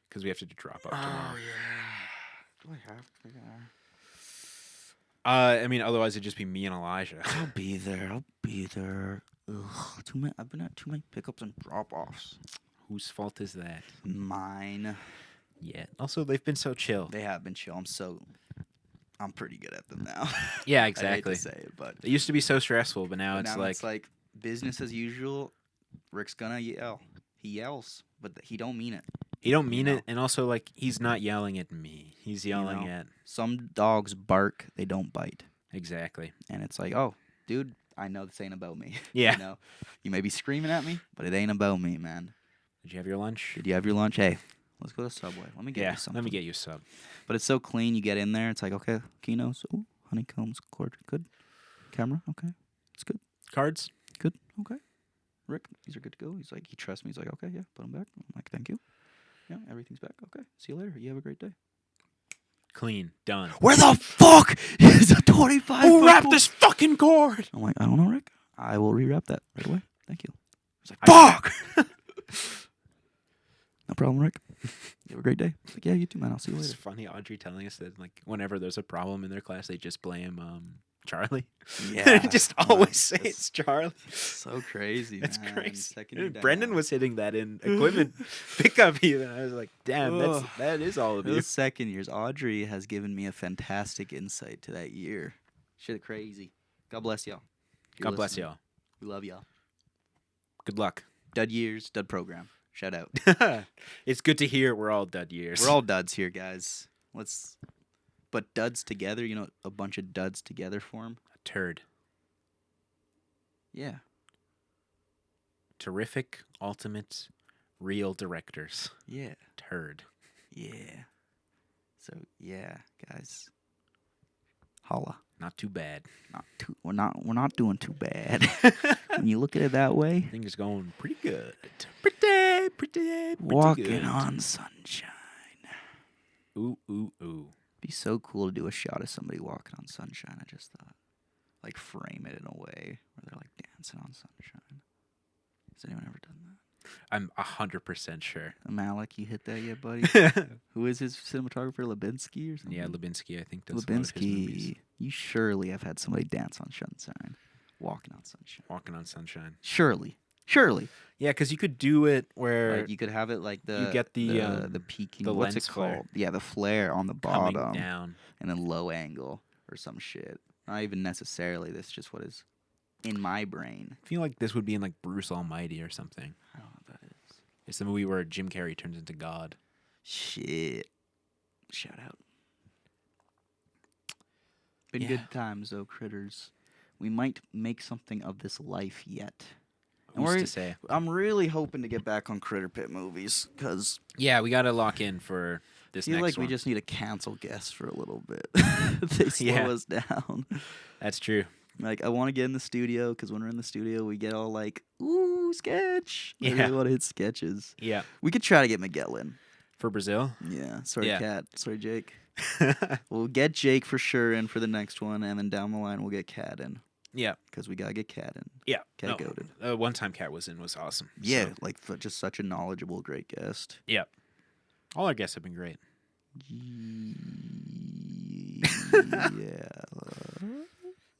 because we have to drop off tomorrow. Oh, yeah. Do I have to? I mean, otherwise it'd just be me and Elijah. I'll be there. Ugh, I've been at too many pickups and drop-offs. Whose fault is that? Mine. Yeah. Also, they've been so chill. They have been chill. I'm pretty good at them now. Yeah, exactly. I hate to say it, but it used to be so stressful, but now it's like business as usual. Rick's gonna yell. He yells, but he don't mean it. He don't mean it, and also like he's not yelling at me. He's yelling at some dogs bark, they don't bite. Exactly. And it's like, oh, dude, I know this ain't about me. Yeah. You may be screaming at me, but it ain't about me, man. Did you have your lunch? Did you have your lunch? Hey, let's go to Subway. Let me get you something. Let me get you a sub. But it's so clean. You get in there. It's like, okay, Kinos. Ooh, honeycombs. Cord. Good. Camera. Okay. It's good. Cards. Good. Okay. Rick, these are good to go. He's like, he trusts me. He's like, okay, yeah, put them back. I'm like, thank you. Yeah, everything's back. Okay. See you later. You have a great day. Clean. Done. Where the fuck is a 25? Who wrapped this fucking cord? I'm like, I don't know, Rick. I will rewrap that right away. Thank you. He's like, fuck! No problem, Rick. You have a great day. It's like, yeah, you too, man. I'll see you later. It's funny, Audrey telling us that like whenever there's a problem in their class, they just blame Charlie. Yeah. Just always say it's Charlie. So crazy. That's man. crazy. Brendan was hitting that in equipment pickup even. I was like, damn, that is all of you. Those second years. Audrey has given me a fantastic insight to that year. Shit crazy. God bless y'all. God bless y'all. We love y'all. Good luck. Dud years, dud program. Shout out. It's good to hear we're all dud years. We're all duds here, guys. But duds together, a bunch of duds together form. A turd. Yeah. Terrific, ultimate, real directors. Yeah. Turd. Yeah. So yeah, guys. Holla. Not too bad. We're not doing too bad. When you look at it that way, things going pretty good. Pretty walking good. on sunshine. Ooh, ooh, ooh. Be so cool to do a shot of somebody walking on sunshine. I just thought, like, frame it in a way where they're like dancing on sunshine. Has anyone ever done that? I'm 100% sure. Malik, you hit that yet, buddy? Who is his cinematographer? Lubinsky or something? Yeah, Lubinsky, I think does a lot of his movies. You surely have had somebody dance on sunshine. Walking on sunshine. Walking on sunshine. Surely. Yeah, because you could do it where you could have it like you get the peaking. the what's lens it called? flare. Yeah, the flare on the bottom, coming down, and then low angle or some shit. Not even necessarily. That's just what is in my brain. I feel like this would be in like Bruce Almighty or something. I don't know what that is. It's the movie where Jim Carrey turns into God. Shit. Shout out. Been good times though, critters. We might make something of this life yet. Who's to say? I'm really hoping to get back on Critterpit movies because we got to lock in for this next one. I feel like we just need to cancel guests for a little bit. They slow us down. That's true. Like, I want to get in the studio because when we're in the studio, we get all like, ooh, sketch. I really want to hit sketches. Yeah. We could try to get Miguel in. For Brazil? Yeah. Sorry, Kat. Sorry, Jake. We'll get Jake for sure in for the next one, and then down the line, we'll get Kat in. Yeah. Because we got to get Kat in. Yeah. Kat goated. One time Kat was in was awesome. Yeah. So. Like, just such a knowledgeable, great guest. Yeah. All our guests have been great. Yeah.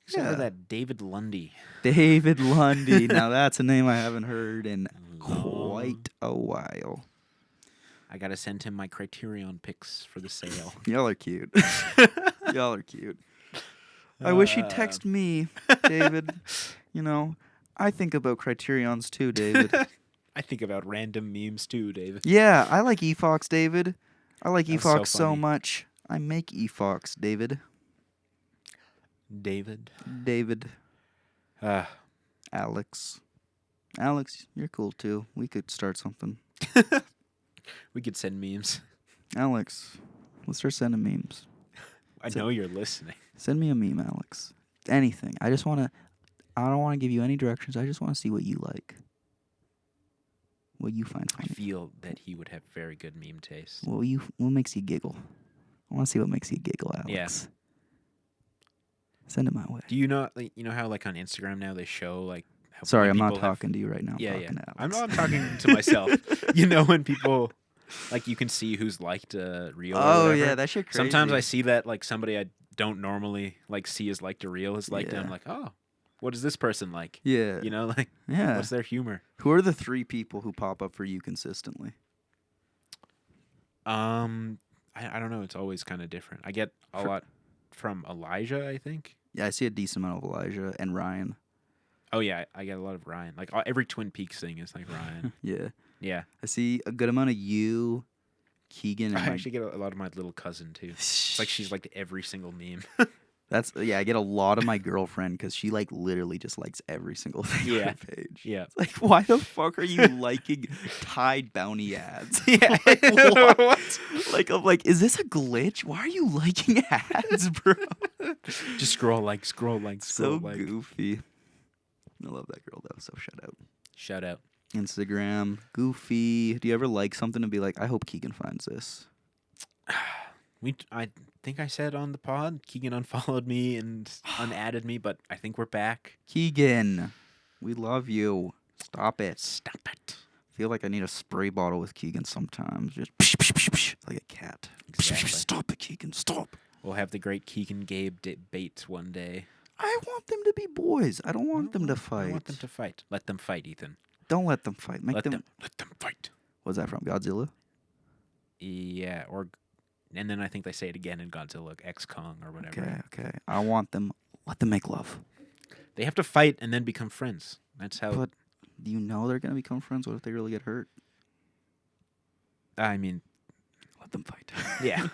Except for that David Lundy. David Lundy. Now that's a name I haven't heard in quite a while. I gotta send him my Criterion pics for the sale. Y'all are cute. Y'all are cute. I wish he'd text me, David. You know, I think about Criterions too, David. I think about random memes too, David. Yeah, I like eFox, David. I like eFox so much. I make eFox, David. David. Alex. Alex, you're cool too. We could start something. We could send memes. Alex, let's start sending memes. I know you're listening. Send me a meme, Alex. Anything. I don't want to give you any directions. I just want to see what you like. What you find funny. I feel that he would have very good meme taste. What makes you giggle? I want to see what makes you giggle, Alex. Yeah. Send it my way. Do you know, like, how like on Instagram now they show like how Sorry, I'm not talking to you right now. I'm talking to myself. When people like you can see who's liked a reel. Oh yeah, that shit crazy. Sometimes I see that like somebody I don't normally like see as liked a reel is liked, and I'm like, oh, what is this person like? Yeah. What's their humor? Who are the 3 people who pop up for you consistently? I don't know. It's always kind of different. I get a lot from Elijah, I think. Yeah, I see a decent amount of Elijah and Ryan. Oh yeah, I get a lot of Ryan. Like every Twin Peaks thing is like Ryan. Yeah. I see a good amount of you, Keegan. And I actually get a lot of my little cousin too. It's like she's like every single meme. I get a lot of my girlfriend because she like literally just likes every single thing on her page. Yeah. It's like, why the fuck are you liking Tide Bounty ads? Yeah. Like, what? Like, I'm like, is this a glitch? Why are you liking ads, bro? Just scroll like. So goofy. I love that girl though, so shout out. Instagram, goofy. Do you ever like something and be like, I hope Keegan finds this? I think I said on the pod, Keegan unfollowed me and unadded me, but I think we're back. Keegan, we love you. Stop it. I feel like I need a spray bottle with Keegan sometimes. Just psh, psh, psh, psh, like a cat. Exactly. Stop it, Keegan. Stop. We'll have the great Keegan Gabe debate one day. I want them to be boys. I don't want them to fight. I want them to fight. Let them fight, Ethan. Don't let them fight. Let them fight. What's that from? Godzilla? Yeah, and then I think they say it again in Godzilla X Kong or whatever. Okay. I want them. Let them make love. They have to fight and then become friends. That's how. But do you know they're gonna become friends? What if they really get hurt? I mean, let them fight. Yeah.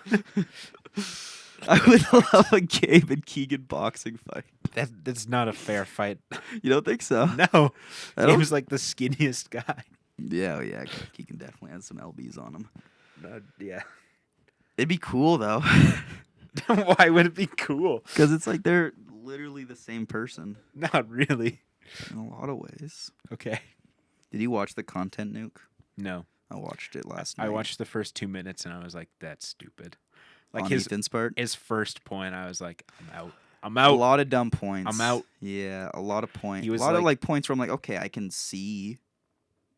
I would love a Gabe and Keegan boxing fight. That's not a fair fight. You don't think so? No. Gabe's like the skinniest guy. Yeah, Keegan definitely has some lbs on him. Yeah. It'd be cool though. Why would it be cool? Because it's like they're literally the same person. Not really. In a lot of ways. Okay. Did you watch the Content Nuke? No. I watched it last night. I watched the first 2 minutes and I was like, that's stupid. Like on Ethan's part? His first point, I was like, I'm out. A lot of dumb points. I'm out. Yeah, a lot of points. A lot of points where I'm like, okay, I can see.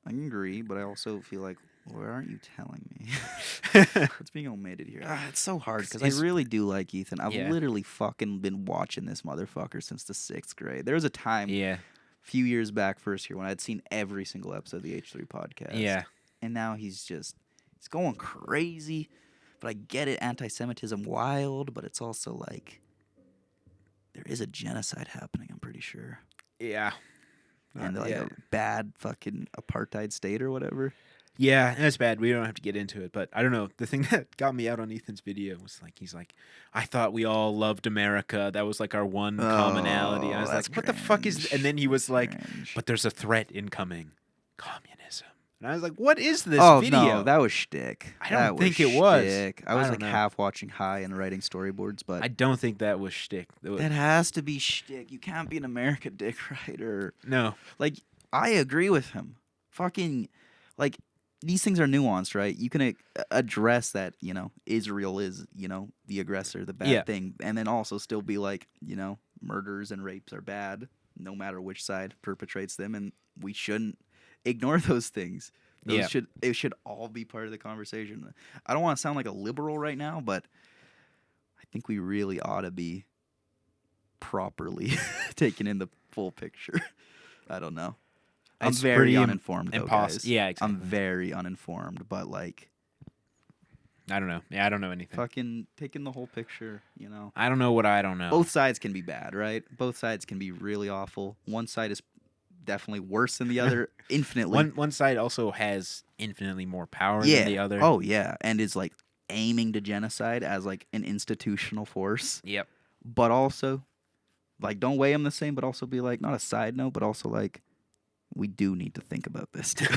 I can agree, but I also feel like, why aren't you telling me? What's being omitted here? It's so hard because I really do like Ethan. I've literally fucking been watching this motherfucker since the 6th grade. There was a time, a few years back, first year, when I'd seen every single episode of the H3 podcast. Yeah. And now he's going crazy. But I get it, anti-Semitism wild, but it's also like there is a genocide happening, I'm pretty sure. Yeah. And like a bad fucking apartheid state or whatever. Yeah, that's bad. We don't have to get into it, but I don't know. The thing that got me out on Ethan's video was like, he's like, I thought we all loved America. That was like our one commonality. And I was like, what the fuck is? And then he was like, but there's a threat incoming, communism. And I was like, what is this video? No, that was shtick. I don't think it was. I was like half watching high and writing storyboards, but I don't think that was shtick. That has to be shtick. You can't be an America dick writer. No. Like, I agree with him. Fucking, like, these things are nuanced, right? You can address that, you know, Israel is, you know, the aggressor, the bad thing, and then also still be like, you know, murders and rapes are bad, no matter which side perpetrates them, and we shouldn't ignore those things. It should all be part of the conversation. I don't want to sound like a liberal right now, but I think we really ought to be properly taking in the full picture. I don't know. I'm very uninformed, though, guys. Yeah, exactly. I'm very uninformed, but like, I don't know. Yeah, I don't know anything. Fucking taking the whole picture, you know. I don't know what I don't know. Both sides can be bad, right? Both sides can be really awful. One side is definitely worse than the other, infinitely. One side also has infinitely more power than the other. Oh yeah, and is like aiming to genocide as like an institutional force. Yep. But also, like, don't weigh them the same. But also be like, not a side note, but also like, we do need to think about this too.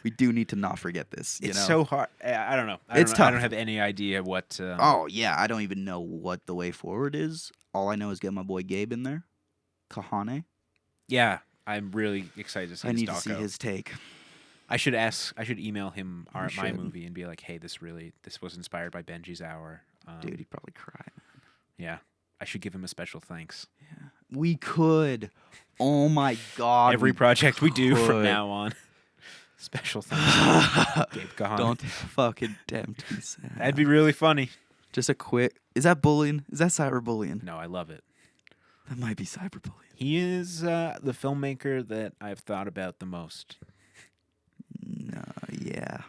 We do need to not forget this. You it's know? So hard. I don't know. Tough. I don't have any idea what. Oh yeah, I don't even know what the way forward is. All I know is get my boy Gabe in there, Kahane. Yeah, I'm really excited to see. I need to see his take. I should email him my movie and be like, hey, this was inspired by Benji's Hour. Dude, he'd probably cry. Yeah, I should give him a special thanks. Yeah, we could. Oh my God! Every project we do from now on, special thanks. Gabe Kahane. Don't fucking tempt me, Sam. That'd be really funny. Just a quick. Is that bullying? Is that cyberbullying? No, I love it. That might be cyberbullying. He is the filmmaker that I've thought about the most. No, yeah.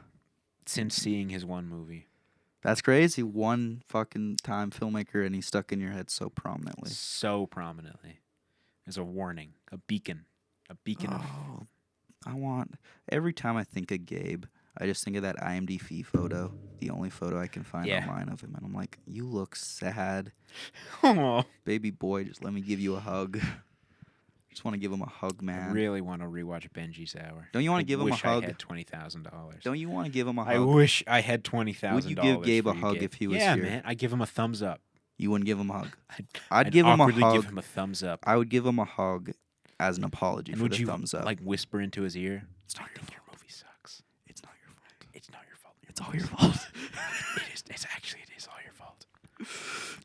Since seeing his one movie. That's crazy. One fucking time filmmaker, and he's stuck in your head so prominently. So prominently. As a warning, a beacon. Oh, I want. Every time I think of Gabe, I just think of that IMDb photo, the only photo I can find online of him, and I'm like, you look sad. Oh, baby boy, just let me give you a hug. Just want to give him a hug, man. I really want to rewatch Benji's Hour. Don't you want to give him a hug? I had $20,000. Don't you want to give him a hug? I wish I had $20,000. Would you give Gabe a hug if he was here? Yeah, man. I'd give him a thumbs up. You wouldn't give him a hug? I'd give him a hug. Give him a thumbs up. I would give him a hug as an apology for the thumbs up. Would you, like, whisper into his ear? It's not your fault. Your movie sucks. It's not your fault. It's not your fault. It's all your fault. It is all your fault.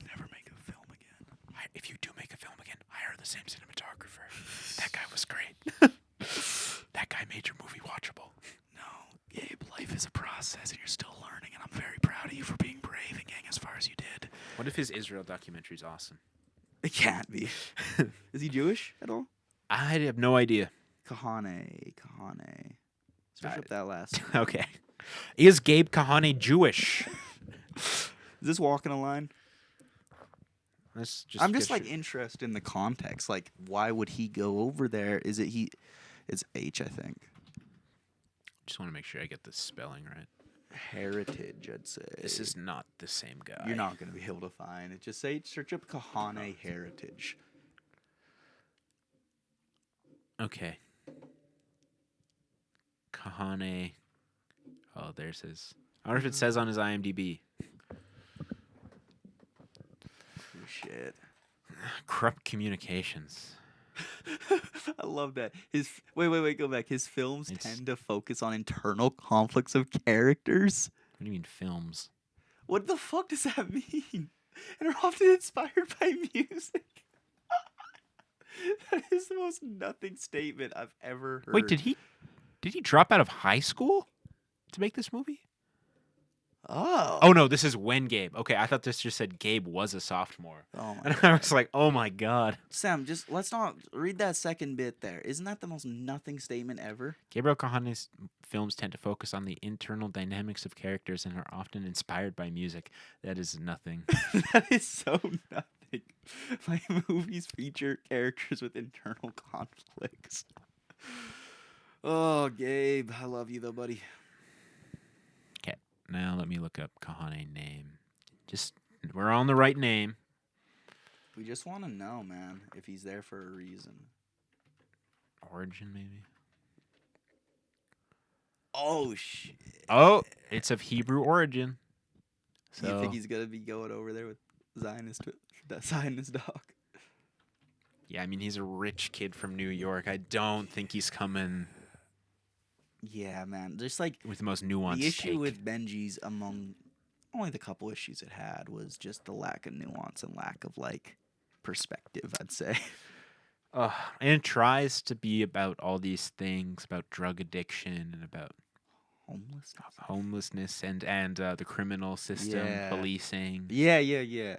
Never make a film again. If you do make a film again, hire the same cinematographer. That guy was great. That guy made your movie watchable. No, Gabe, life is a process and you're still learning, and I'm very proud of you for being brave and getting as far as you did. What if his Israel documentary is awesome? It can't be. Is he Jewish at all? I have no idea. Kahane. Switch up that last name. Okay. Is Gabe Kahane Jewish? Is this walking a line? I'm just like interested in the context. Like, why would he go over there? Is it he? It's H, I think. Just want to make sure I get the spelling right. Heritage, I'd say. This is not the same guy. You're not going to be able to find it. Just search up Kahane Heritage. Okay. Kahane. Oh, there's his. I wonder if it says on his IMDb. Shit. Corrupt communications. I love that. Wait, go back. His films tend to focus on internal conflicts of characters. What do you mean films? What the fuck does that mean? And are often inspired by music. That is the most nothing statement I've ever heard. Wait, did he drop out of high school to make this movie? Oh. Oh, no, this is when Gabe. Okay, I thought this just said Gabe was a sophomore. Oh, and I was like, oh, my God. Sam, just let's not read that second bit there. Isn't that the most nothing statement ever? Gabriel Kahane's films tend to focus on the internal dynamics of characters and are often inspired by music. That is nothing. That is so nothing. My movies feature characters with internal conflicts. Oh, Gabe, I love you though, buddy. Okay, now let me look up Kahane name. We're on the right name. We just want to know, man, if he's there for a reason. Origin, maybe? Oh, shit. Oh, it's of Hebrew origin. So you think he's going to be going over there with Zionist dog? Yeah, I mean, he's a rich kid from New York. I don't think he's coming... Yeah, man. Just like... with the most nuanced The issue take. with Benji's, among only the couple issues it had, was just the lack of nuance and lack of, like, perspective, I'd say. And it tries to be about all these things, about drug addiction and about homelessness and the criminal system, policing. Yeah.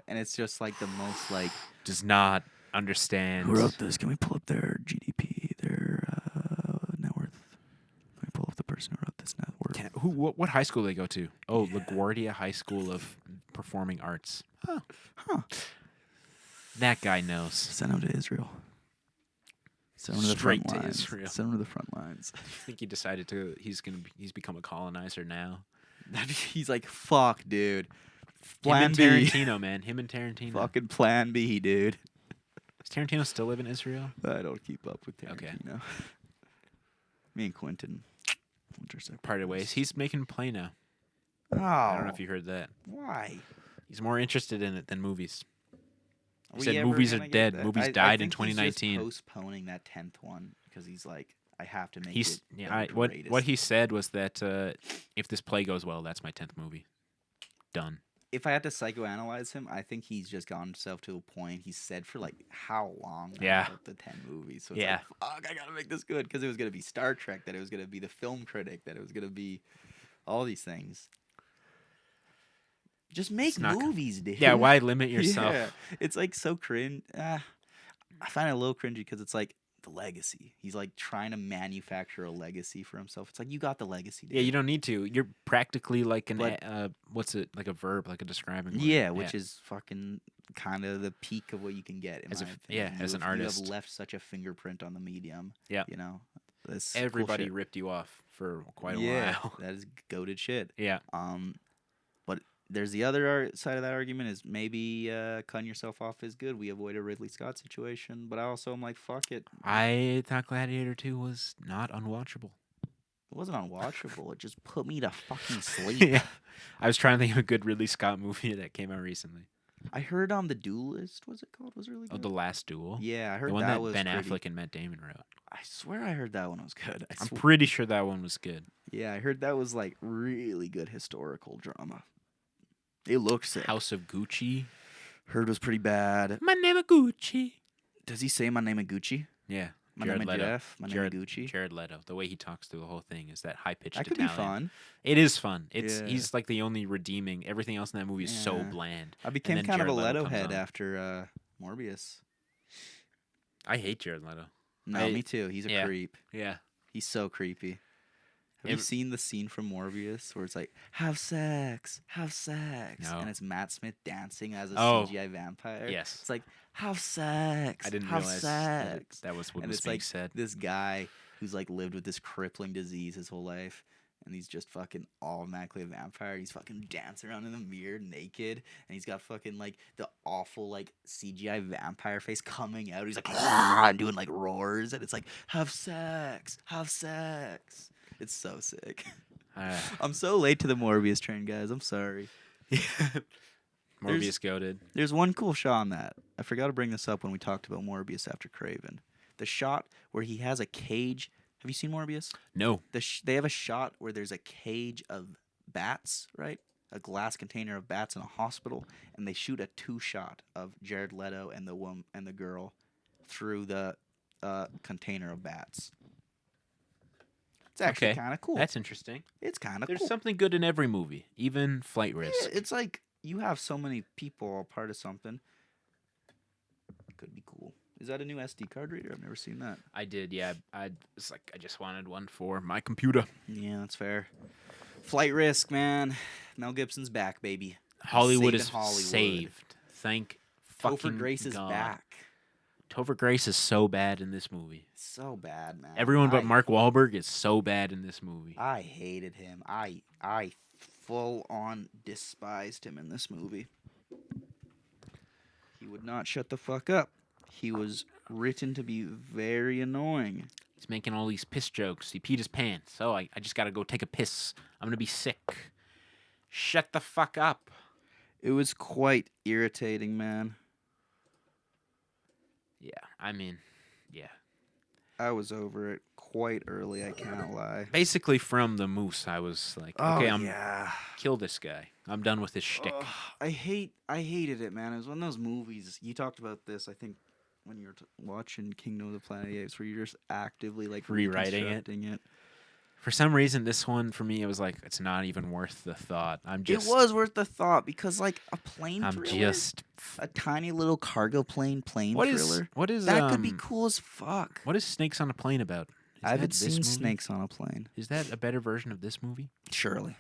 And it's just like the most like does not understand. Who wrote this? Can we pull up their GDP, their net worth? Can we pull up the person who wrote this net worth? What high school do they go to? Oh, LaGuardia High School of Performing Arts. Huh. That guy knows. Send him to Israel. Send him to the Straight front to lines. Israel. Send him to the front lines. I think he decided he's become a colonizer now. He's like, fuck, dude. Plan B. Tarantino, man. Him and Tarantino. Fucking Plan B, dude. Does Tarantino still live in Israel? I don't keep up with Tarantino. Okay. Me and Quentin. Parted ways. He's making a play now. Oh. I don't know if you heard that. Why? He's more interested in it than movies. He Are said movies are dead. Movies died in 2019. He's just postponing that 10th one because he's like, I have to make it. Yeah. What he said was that if this play goes well, that's my 10th movie. Done. If I had to psychoanalyze him, I think he's just gotten himself to a point. He's said for like how long? Yeah. The 10 movies. So it's like, fuck, I gotta make this good because it was gonna be Star Trek, that it was gonna be the film critic, that it was gonna be all these things. Just make movies, dude. Yeah, why limit yourself? Yeah. It's like so cringe. I find it a little cringy because it's like the legacy. He's like trying to manufacture a legacy for himself. It's like, you got the legacy, dude. Yeah, you don't need to. You're practically like what's it, like a verb, like a describing word. Yeah, which is fucking kind of the peak of what you can get, in my opinion. Yeah, as an artist. You have left such a fingerprint on the medium. Yeah. You know? Everybody ripped you off for quite a while. That is goated shit. Yeah. But there's the other side of that argument is maybe cutting yourself off is good. We avoid a Ridley Scott situation, but I also am like, fuck it. I thought Gladiator 2 was not unwatchable. It wasn't unwatchable. It just put me to fucking sleep. Yeah. I was trying to think of a good Ridley Scott movie that came out recently. I heard The Duelist, was it called? Was really good. Oh, The Last Duel? Yeah, I heard the one that was Ben pretty... Affleck and Matt Damon wrote. I swear I heard that one was good. I'm pretty sure that one was good. Yeah, I heard that was like really good historical drama. It looks sick. House of Gucci. Heard was pretty bad. My name is Gucci. Does he say my name is Gucci? Yeah. My name is Jeff. My name is Gucci. Jared Leto. The way he talks through the whole thing is that high-pitched That could Italian. be fun. It is fun. He's like the only redeeming. Everything else in that movie is so bland. I became kind of a Leto head after Morbius. I hate Jared Leto. No, me too. He's a creep. Yeah. He's so creepy. Have you seen the scene from Morbius where it's like, have sex? No. And it's Matt Smith dancing as a CGI vampire? Yes. It's like, have sex. I didn't have realize sex. that was what and was it's being like said. This guy who's like lived with this crippling disease his whole life, and he's just fucking automatically a vampire. He's fucking dancing around in the mirror naked, and he's got fucking like the awful like CGI vampire face coming out. He's like doing like roars, and it's like, have sex. It's so sick. I'm so late to the Morbius train, guys. I'm sorry. Morbius goated. There's one cool shot on that. I forgot to bring this up when we talked about Morbius after Craven. The shot where he has a cage. Have you seen Morbius? No. They have a shot where there's a cage of bats, right? A glass container of bats in a hospital, and they shoot a 2-shot of Jared Leto and the woman and the girl through the container of bats. It's actually kind of cool. That's interesting. It's kind of cool. There's something good in every movie, even Flight Risk. Yeah, it's like you have so many people a part of something. Could be cool. Is that a new SD card reader? I've never seen that. I did, yeah. It's like I just wanted one for my computer. Yeah, that's fair. Flight Risk, man. Mel Gibson's back, baby. Hollywood is saved. Thank fucking Topher Grace is god. back. Topher Grace is so bad in this movie. So bad, man. Everyone but Mark Wahlberg is so bad in this movie. I hated him. I full on despised him in this movie. He would not shut the fuck up. He was written to be very annoying. He's making all these piss jokes. He peed his pants. Oh, I just gotta go take a piss. I'm gonna be sick. Shut the fuck up. It was quite irritating, man. Yeah, I mean, yeah. I was over it quite early, I can't lie. Basically, from the moose, I was like, okay, kill this guy. I'm done with his shtick. I hated it, man. It was one of those movies. You talked about this, I think, when you were watching Kingdom of the Planet of the Apes, where you're just actively like rewriting it. For some reason, this one for me, it was like it's not even worth the thought. It was worth the thought because like a plane thriller, a tiny little cargo plane thriller. What is that could be cool as fuck. What is Snakes on a Plane about? I haven't seen Snakes on a Plane. Is that a better version of this movie? Surely.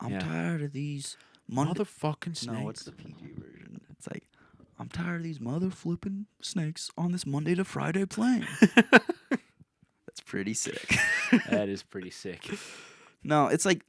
I'm tired of these motherfucking snakes. No, what's the PG version? It's like, I'm tired of these mother flipping snakes on this Monday to Friday plane. That's pretty sick. That is pretty sick. No, it's like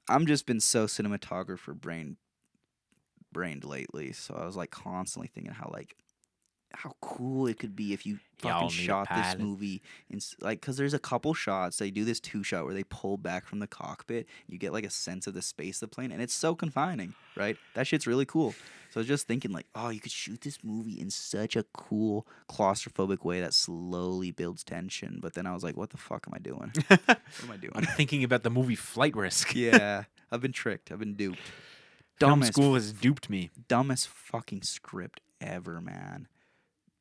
I'm just been so cinematographer brained lately, so I was like constantly thinking how cool it could be if you fucking shot this movie in like, because there's a couple shots they do this 2-shot where they pull back from the cockpit, you get like a sense of the space of the plane, and it's so confining, right? That shit's really cool. So I was just thinking like, oh, you could shoot this movie in such a cool claustrophobic way that slowly builds tension, but then I was like, what the fuck am I doing? What am I doing? I'm thinking about the movie Flight Risk. Yeah, I've been tricked, I've been duped. Film school has duped me. Dumbest fucking script ever, man.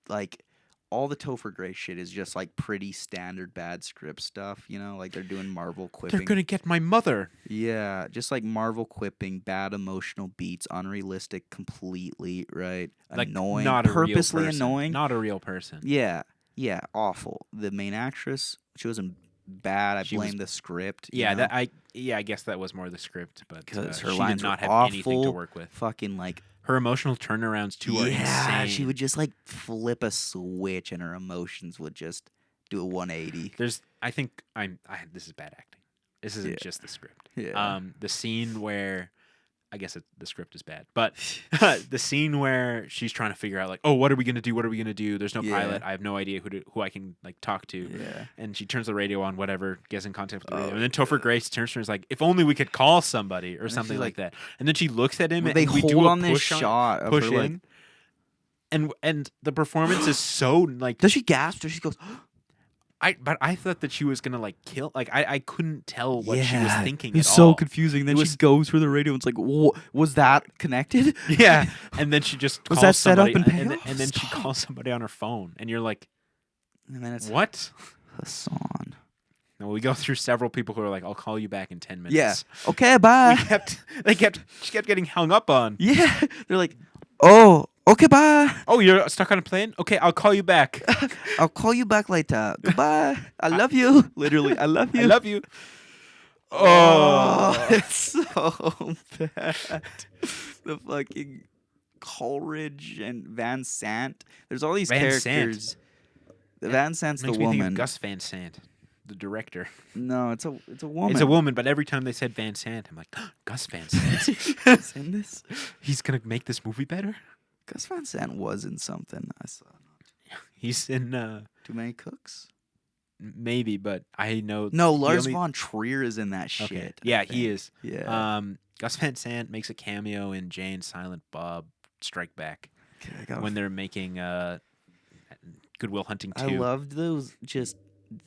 Like, all the Topher Grace shit is just like pretty standard bad script stuff, you know? Like they're doing Marvel quipping. They're gonna get my mother. Yeah, just like Marvel quipping, bad emotional beats, unrealistic completely, right? Like, annoying, not a purposely real person. annoying. Not a real person. Yeah, awful. The main actress, she wasn't bad. I blame the script. Yeah, I guess that was more the script, but because her she lines did not were have awful, anything to work with. Fucking like. Her emotional turnarounds too are insane. She would just like flip a switch and her emotions would just do a 180. I think this is bad acting. This isn't just the script. Yeah. The scene where I guess the script is bad, but the scene where she's trying to figure out like, oh, what are we gonna do? What are we gonna do? There's no pilot. I have no idea who I can like talk to. Yeah. And she turns the radio on, whatever, gets in contact with the radio, and then Topher Grace turns to her and is like, if only we could call somebody or something like that. And then she looks at him and they we hold do a on this shot of push her, in, and the performance is so like. Does she gasp or she goes? But I thought that she was gonna like kill. Like I couldn't tell what she was thinking. It's so confusing. Then she goes through the radio. And it's like, was that connected? Yeah, and then she just was calls that set somebody, up and and then she calls somebody on her phone, and you're like, and then it's what? Hassan. And we go through several people who are like, I'll call you back in 10 minutes. Yeah. Okay. Bye. She kept getting hung up on. Yeah. They're like, oh. Okay, bye. Oh, you're stuck on a plane? Okay, I'll call you back. I'll call you back later. Goodbye. I love you. Literally, I love you. I love you. Oh, it's so bad. The fucking Coleridge and Van Sant. There's all these characters. Van Sant's the woman. Makes me think of Gus Van Sant, the director. No, it's a woman. It's a woman, but every time they said Van Sant, I'm like, Gus Van Sant. He's in this? He's gonna make this movie better? Gus Van Sant was in something I saw. He's in Too Many Cooks? Maybe, but I know. No, Lars von Trier is in that shit. Okay. Yeah, he is. Yeah. Gus Van Sant makes a cameo in Jay and Silent Bob Strike Back when they're making Good Will Hunting 2. I loved those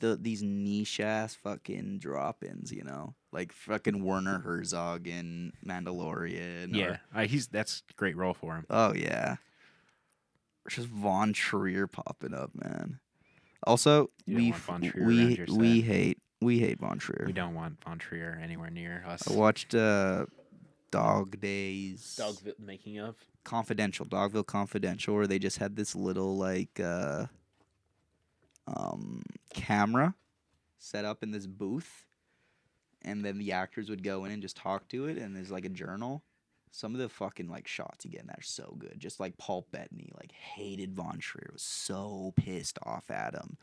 these niche ass fucking drop-ins, you know, like fucking Werner Herzog in Mandalorian. Yeah, that's a great role for him. Oh yeah, just Von Trier popping up, man. Also, we hate Von Trier. We don't want Von Trier anywhere near us. I watched Dog Days. Dogville making of Dogville Confidential, where they just had this little like camera set up in this booth, and then the actors would go in and just talk to it, and there's like a journal, Some of the fucking like shots you get in that are so good. Just like Paul Bettany, like hated Von Trier, was so pissed off at him.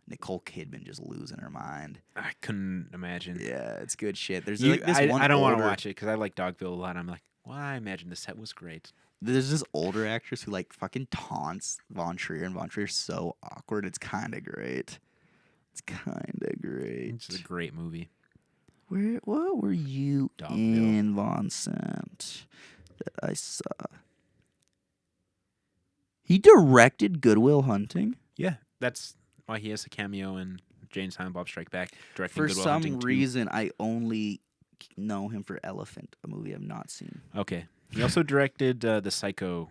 Nicole Kidman just losing her mind. I couldn't imagine. Yeah, it's good shit. There's You, like this I, one I don't want to older, watch it because I like Dogville a lot. I'm like, well, I imagine the set was great. there's this older actress who like fucking taunts Von Trier, and Von Trier's so awkward. It's kind of great. It's kind of great. It's a great movie. What were you Dogville. in, Vincent, that I saw? He directed Good Will Hunting. Yeah, that's why he has a cameo in Jane and Silent Bob Strike Back. Directing For Good Will some Hunting 2. reason, I only know him for Elephant, a movie I've not seen. Okay. He also directed The Psycho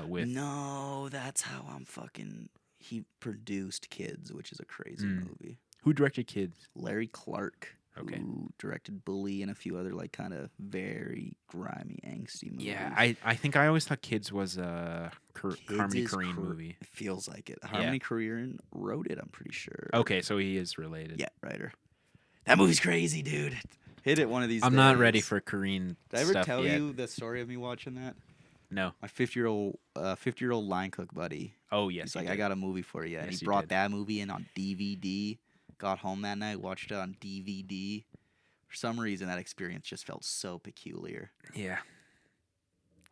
with... No, that's how I'm fucking... He produced Kids, which is a crazy movie. Who directed Kids? Larry Clark, Okay. who directed Bully and a few other like kind of very grimy, angsty movies. Yeah, I think I always thought Kids was a Harmony is Korine movie. It feels like it. Harmony Korine wrote it, I'm pretty sure. Okay, so he is related. Yeah, writer. That movie's crazy, dude. Hit it one of these days. I'm not ready for Korine Did I ever stuff tell yet. you the story of me watching that? No. My 50-year-old line cook buddy. Oh, yes. He's like, I got a movie for you. And Yes, he you brought did. that movie in on DVD. Got home that night, watched it on DVD. For some reason, that experience just felt so peculiar. Yeah.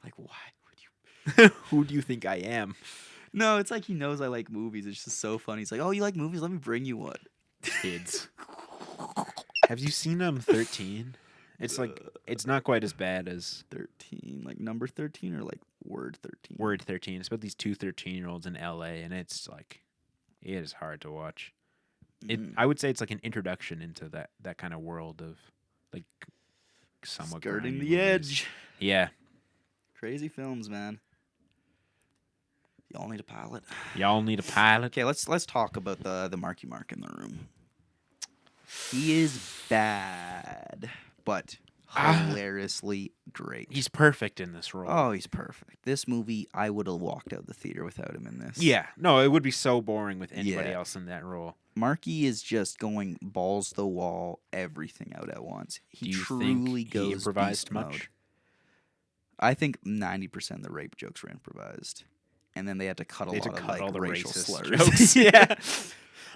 Like, why would you? Who do you think I am? No, it's like he knows I like movies. It's just so funny. He's like, oh, you like movies? Let me bring you one. Kids. Have you seen 13? It's like, it's not quite as bad as 13, like number 13 or like word 13? Word 13. It's about these two 13-year-olds in LA, and it's like, it is hard to watch. I would say it's like an introduction into that kind of world of like somewhat Skirting grimy the movies. edge. Yeah. Crazy films, man. Y'all need a pilot. Y'all need a pilot. Okay, let's talk about the Marky Mark in the room. He is bad, but hilariously great. He's perfect in this role. Oh, he's perfect. This movie, I would have walked out the theater without him in this. Yeah. No, it would be so boring with anybody Yeah. else in that role. Marky is just going balls to the wall, everything out at once. He Do you truly think goes he improvised beast much? mode. I think 90% of the rape jokes were improvised, and then they had to cut They a had to lot of cut like all the racial racist slurs. jokes. Yeah.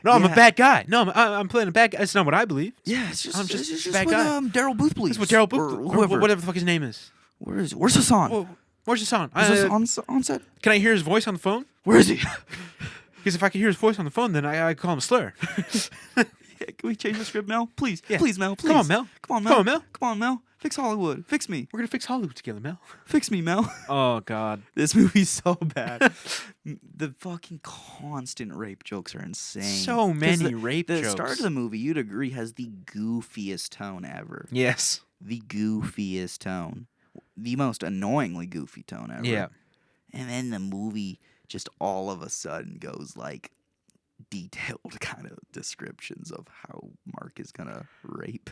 No, I'm a Yeah. bad guy. No, I'm playing a bad guy. It's not what I believe. Yeah, it's just, I'm just it's a bad what guy. Daryl Booth believes. That's what Daryl or Booth, whoever. or whatever the fuck his name is. Where's Hassan? Where's Hassan? Is Hassan on set? Can I hear his voice on the phone? Where is he? Because if I can hear his voice on the phone, then I call him a slur. Yeah, can we change the script, Mel? Please, Yeah. please, Mel. Please. Come on, Mel. Come on, Mel. Come on, Mel. Come on, Mel. Fix Hollywood. Fix me. We're gonna fix Hollywood together, Mel. Fix me, Mel. Oh God. This movie's so bad. The fucking constant rape jokes are insane. So 'Cause many rape the jokes. start of the movie, you'd agree, has the goofiest tone ever. Yes. The goofiest tone. The most annoyingly goofy tone ever. Yeah. And then the movie just all of a sudden goes like detailed kind of descriptions of how Mark is gonna rape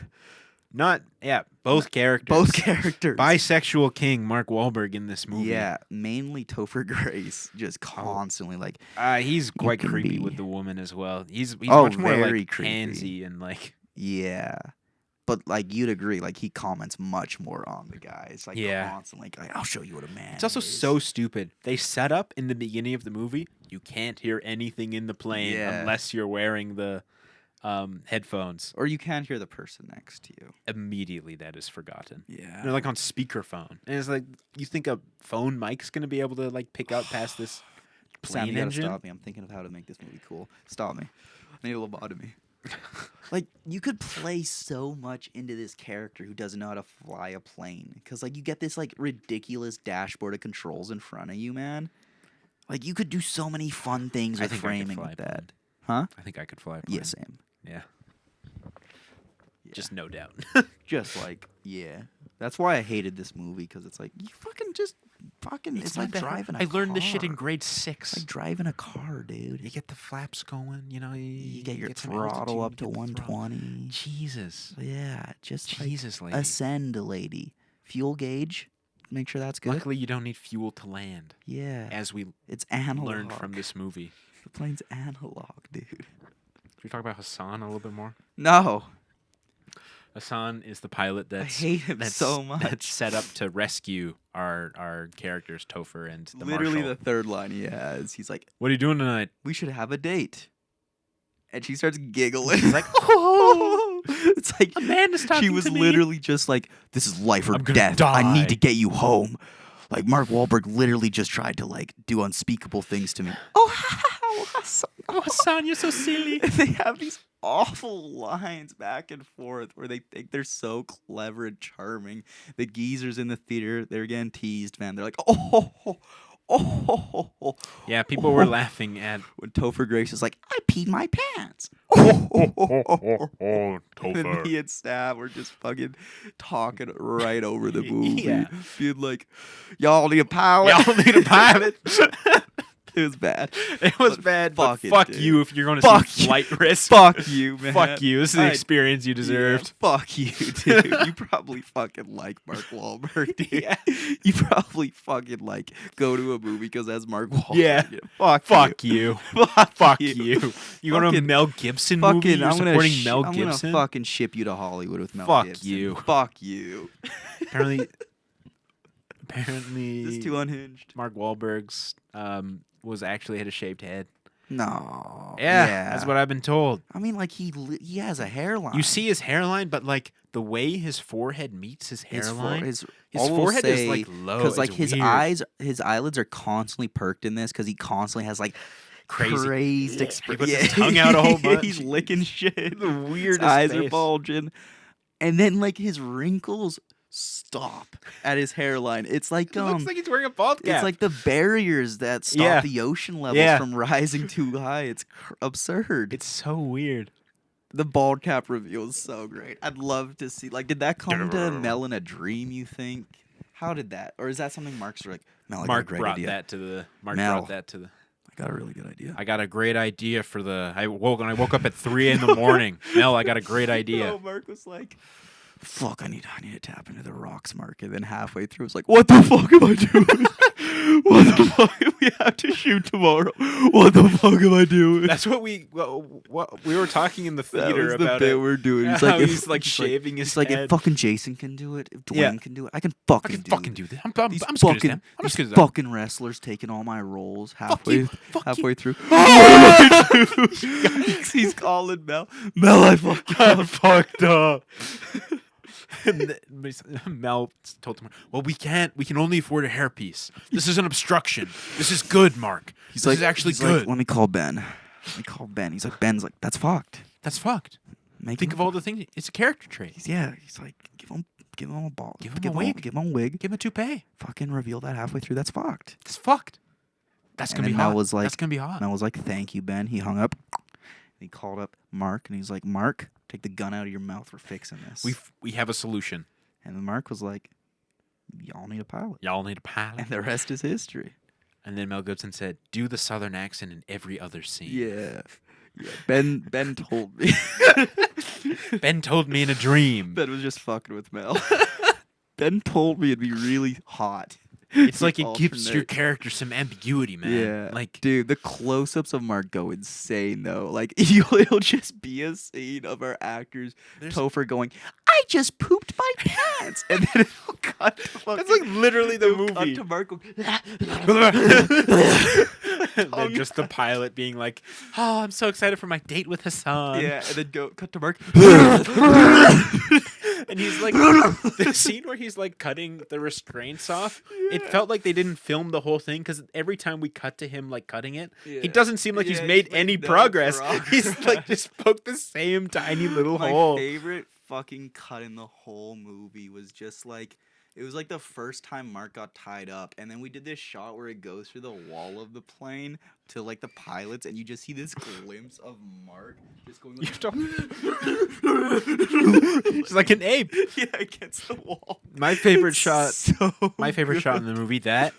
Both characters. both characters. Bisexual king Mark Wahlberg in this movie. Yeah, mainly Topher Grace, just constantly like, He's quite can creepy be- with the woman as well. He's Oh, much more very like creepy. handsy and like yeah. But like you'd agree, like he comments much more on the guys, like Yeah. constantly. Like, I'll show you what a man. it's also is. so stupid. They set up in the beginning of the movie, you can't hear anything in the plane Yeah. unless you're wearing the headphones. Or you can't hear the person next to you. Immediately that is forgotten. Yeah. They're like on speakerphone. And it's like you think a phone mic's gonna be able to like pick out past this Sam, plane you gotta engine? stop me. I'm thinking of how to make this movie cool. Stop me. I need a lobotomy. Like, you could play so much into this character who doesn't know how to fly a plane. Because, like, you get this, like, ridiculous dashboard of controls in front of you, man. Like, you could do so many fun things I with think I could framing fly with a plane. that. Huh? I think I could fly a plane. Yeah, same. Yeah. Just no doubt. Just, like, yeah. That's why I hated this movie, because it's like, you it's like not that hard. driving a I learned this shit in car. grade 6. It's like driving a car, dude. You get the flaps going, you know. You get your some throttle altitude, up you to get the throttle. 120. Jesus. Yeah, just Jesus, like lady. ascend, lady. Fuel gauge, make sure that's good. Luckily, you don't need fuel to land, Yeah, as we it's analog. learned from this movie. The plane's analog, dude. Should we talk about Hassan a little bit more? No. Hassan is the pilot I hate him so much. That's set up to rescue our characters, Topher and the Literally Marshal. the third line he has. He's like, "What are you doing tonight?" "We should have a date." And she starts giggling. She's like, "Oh, it's like Amanda's talking she was to me." literally just like, "This is life or I'm gonna death. die. I need to get you home." Like Mark Wahlberg literally just tried to like do unspeakable things to me. Oh, Hassan, you're so silly. And they have these awful lines back and forth where they think they're so clever and charming. The geezers in the theater, they're getting teased, man. They're like, oh. Yeah, people were laughing at When Topher Grace is like, I peed my pants. And Topher. me and Stab were just fucking talking right over the movie. Yeah. Being like, y'all need a pilot. Y'all need a pilot. It was bad. It was bad, but fuck dude. you if you're going to Fuck see Flight Risk. Fuck you, man. Fuck you. This is the experience you deserved. Yeah, fuck you, dude. You probably fucking like Mark Wahlberg, dude. Yeah. You probably fucking like go to a movie because that's Mark Wahlberg. Yeah. Fuck you. Fuck you. You go to a Fucking- Mel Gibson movie? You're I'm gonna supporting Mel Gibson? I'm gonna fucking ship you to Hollywood with Mel Fuck Gibson. you. Fuck you. Apparently, This is too unhinged. Mark Wahlberg's was actually had a shaved head. No. Yeah, that's what I've been told. I mean, like he has a hairline. You see his hairline, but like the way his forehead meets his hairline, his all we'll forehead is say- like low. Because like It's his weird. his eyelids are constantly perked in this because he constantly has like Crazy. crazed He expression. puts his tongue out a whole bunch. He's licking shit. The His weirdest eyes face. are bulging, and then like his wrinkles stop at his hairline. It's like It looks like he's wearing a bald cap. it's like the barriers that stop Yeah. the ocean levels Yeah. from rising too high. It's absurd. it's so weird. The bald cap reveal is so great. I'd love to see. Like, did that come to Mel in a dream? You think? How did that? Or is that something Mark's like? Mel, I got a Mark great brought idea. that to the. Mel. I got a really good idea. I got a great idea for the. I woke up at 3 a.m. Mel, I got a great idea. No, Mark was like, "Fuck, I need to tap into the rocks, Mark." And then halfway through, it's like, "What the fuck am I doing? What the fuck? We have to shoot tomorrow. What the fuck am I doing?" That's what we were talking in the That theater was the about bit it. we're doing. He's How like, he's like shaving his It's like head. if fucking Jason can do it, if Dwayne Yeah. can do it, I can I fucking can fucking do this. I'm as These good as them. fucking, I'm as these good as them. fucking wrestlers taking all my roles halfway Fuck you. through. He's calling Mel. Mel, I fucked up. And Mel told him, "Well, we can't. We can only afford a hairpiece. This is an obstruction. This is good, Mark. This is actually good. Like, let me call Ben. He's like, Ben's like, that's fucked. That's fucked. Think of all the things. It's a character trait. He's like, give him a ball. Give him a wig. Give him a wig. Give him a toupee. Fucking reveal that halfway through. That's fucked. It's fucked. That's And gonna be then Mel hot. was like- That's gonna be hot. Mel was like, thank you, Ben. He hung up. He called up Mark, and he's like, Mark, take the gun out of your mouth. We're fixing this. We have a solution. And then Mark was like, y'all need a pilot. Y'all need a pilot. And the rest is history. And then Mel Gibson said, "Do the Southern accent in every other scene." Yeah. Ben told me. Ben told me in a dream. Ben was just fucking with Mel. Ben told me it'd be really hot. It's like it gives your Alternate. character some ambiguity, man. Yeah. Like, Dude, the close-ups of Mark go insane, though. Like, it'll just be a scene of our actors, Topher going, I just pooped my pants. And then it'll cut to fucking... that's like literally the it'll cut movie. to Mark going, And then just the pilot being like, "Oh, I'm so excited for my date with Hassan." yeah, and then cut to Mark. And he's like, the scene where he's like cutting the restraints off, it felt like they didn't film the whole thing because every time we cut to him like cutting it, he doesn't seem like he's made any no progress. He's like just poked the same tiny little My hole. favorite fucking cut in the whole movie was just like, it was like the first time Mark got tied up, and then we did this shot where it goes through the wall of the plane to like the pilots, and you just see this glimpse of Mark just going like, It's like an ape. yeah, against the wall. My favorite It's shot. so My favorite shot in good. the movie that,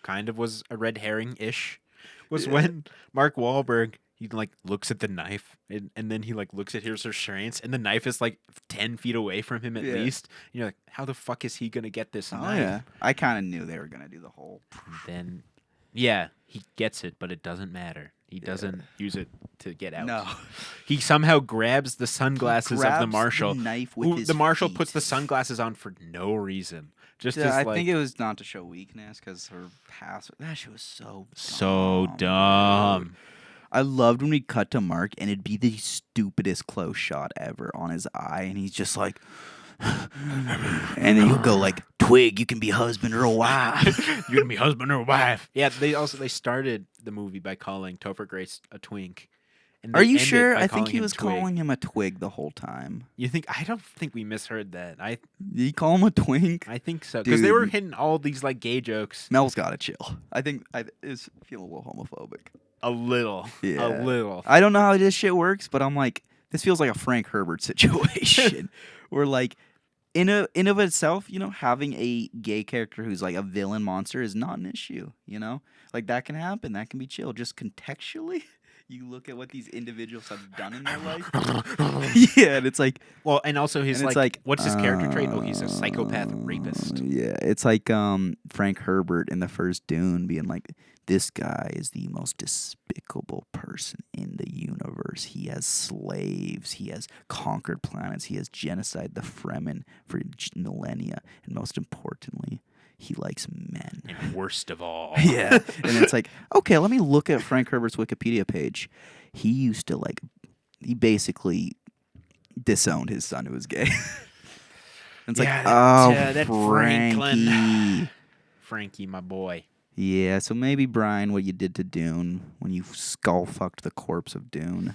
kind of was a red herring ish, was when Mark Wahlberg he like looks at the knife and then he like looks at his restraints and the knife is like 10 feet away from him at Yeah. least. And you're like, how the fuck is he gonna get this Oh knife? yeah, I kind of knew they were gonna do the whole. Then, yeah, he gets it, but it doesn't matter. He doesn't use it to get out. No. He somehow grabs the sunglasses of the marshal. The knife with his the marshal feet. puts the sunglasses on for no reason. Just Yeah, I like, think it was not to show weakness because her past. That shit was so dumb. Dude. I loved when we cut to Mark and it'd be the stupidest close shot ever on his eye, and he's just like, and then he'll go like, "Twig, you can be husband or a wife. You can be husband or wife." Yeah, they started the movie by calling Topher Grace a twink. And Are you sure? I think he was calling him a twig the whole time. You think? I don't think we misheard that. Did he call him a twink? I think so, because they were hitting all these like gay jokes. Mel's gotta chill. I think I is feeling a little homophobic. A little. Yeah. A little. I don't know how this shit works, but I'm like, this feels like a Frank Herbert situation. Where like, in of itself, having a gay character who's like a villain monster is not an issue. Like that can happen. That can be chill. Just contextually, you look at what these individuals have done in their life. Yeah, and it's like, well, and also his like, what's his character trait? Oh, he's a psychopath rapist. Yeah, it's like Frank Herbert in the first Dune being like, this guy is the most despicable person in the universe. He has slaves. He has conquered planets. He has genocide the Fremen for millennia. And most importantly, he likes men. And worst of all. Yeah. And it's like, okay, let me look at Frank Herbert's Wikipedia page. He used to he basically disowned his son who was gay. It's that Frankie. Frankie, my boy. Yeah, so maybe, Brian, what you did to Dune when you skull-fucked the corpse of Dune.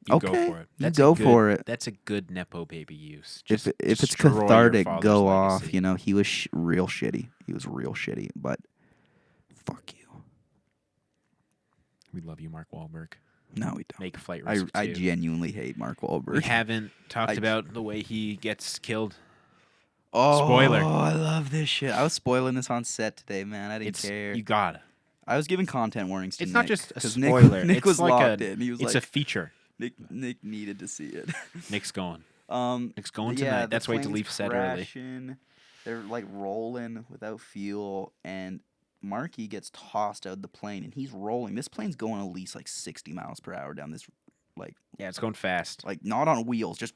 Go for it. Go for it. That's a good Nepo baby use. If it's cathartic, go off. He was real shitty. He was real shitty, but fuck you. We love you, Mark Wahlberg. No, we don't. Make Flight Risk 2. I genuinely hate Mark Wahlberg. We haven't talked about the way he gets killed. Oh, spoiler. I love this shit. I was spoiling this on set today, man. I didn't care. You gotta. I was giving content warnings to It's Nick. not just a spoiler. Nick was like locked in. He was it's a feature. Nick needed to see it. Nick's going. Nick's going tonight. That's why to leave set early. They're like rolling without fuel, and Marky gets tossed out of the plane, and he's rolling. This plane's going at least like 60 miles per hour down this. Yeah, it's going fast. Like, not on wheels, just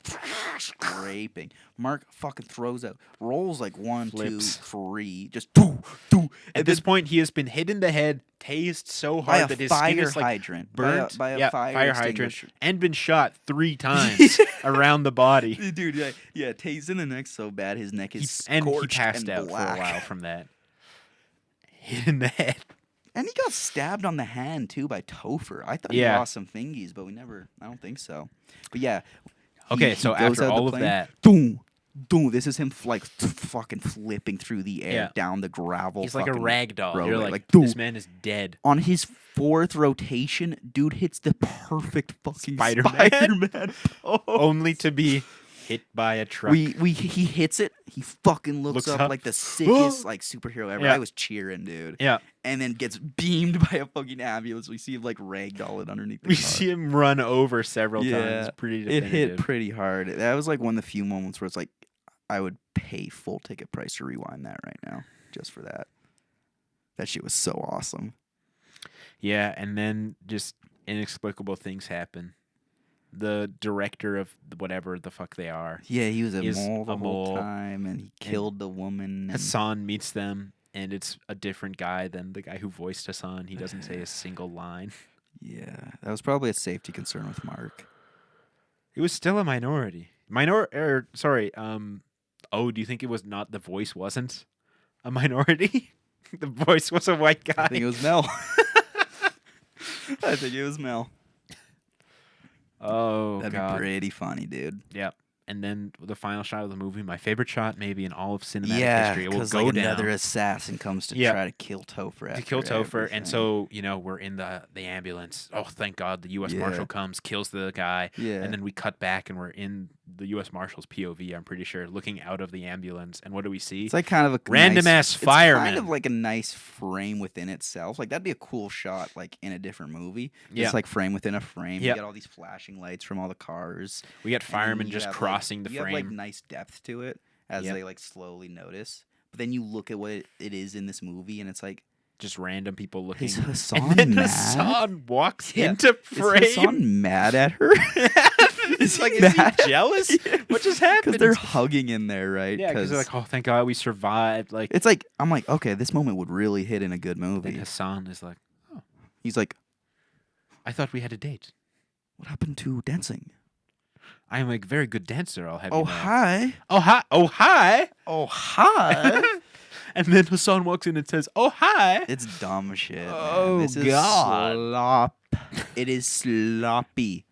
scraping. Mark fucking throws out, rolls like 1, Flips. 2, 3, just doo, doo. At this point, he has been hit in the head, tased so hard that his skin is like hydrant. burnt. By a fire hydrant, and been shot 3 times around the body. Dude, tased in the neck so bad his neck is scorched and he passed out black. for a while from that. Hit in the head. And he got stabbed on the hand, too, by Topher. I thought he lost some fingies, but I don't think so. But yeah. Okay, so after all of that. Boom. Boom. This is him fucking flipping through the air down the gravel. He's like a rag doll. Roadway. You're like this man is dead. On his 4th rotation, dude hits the perfect fucking Spider-Man pose. Only to be hit by a truck. He hits it. He fucking looks up like the sickest superhero ever. I was cheering, dude. Yeah. And then gets beamed by a fucking ambulance. We see him ragdoll it underneath the car. We see him run over several times. Pretty definitive. It hit pretty hard. That was one of the few moments where it's like, I would pay full ticket price to rewind that right now just for that. That shit was so awesome. Yeah, and then just inexplicable things happen. The director of whatever the fuck they are. Yeah, he was a mole the whole time, and he killed the woman. Hassan meets them, and it's a different guy than the guy who voiced Hassan. He doesn't say a single line. Yeah, that was probably a safety concern with Mark. It was still a minority. Oh, do you think it was not the voice wasn't a minority? The voice was a white guy. I think it was Mel. I think it was Mel. Oh, that'd be pretty funny, dude. Yep. And then the final shot of the movie, my favorite shot maybe in all of cinematic history. It will go down. Another assassin comes to try to kill Topher. To kill Topher, and so we're in the ambulance. Oh, thank God, the U.S. Marshal comes, kills the guy, and then we cut back and we're in the U.S. Marshal's POV. I'm pretty sure, looking out of the ambulance, and what do we see? It's like kind of a random ass fireman. It's kind of like a nice frame within itself. Like that'd be a cool shot, like in a different movie. Yeah. It's like frame within a frame. You get all these flashing lights from all the cars. We get firemen just crossing the frame. You have nice depth to it as they slowly notice. But then you look at what it is in this movie, and it's like just random people looking. Is Hassan and then mad? Hassan walks into frame. Is Hassan mad at her? Is he jealous? What just happened? Because they're hugging in there, right? Yeah, because they're like, oh, thank God we survived. Like, it's like, I'm like, okay, this moment would really hit in a good movie. Then Hassan is like, oh. He's like, I thought we had a date. What happened to dancing? I am a very good dancer, I'll have you know. Hi. Oh, hi. Oh, hi. Oh, hi. And then Hassan walks in and says, oh, hi. It's dumb shit, Oh, man. This God. Is slop. It is sloppy.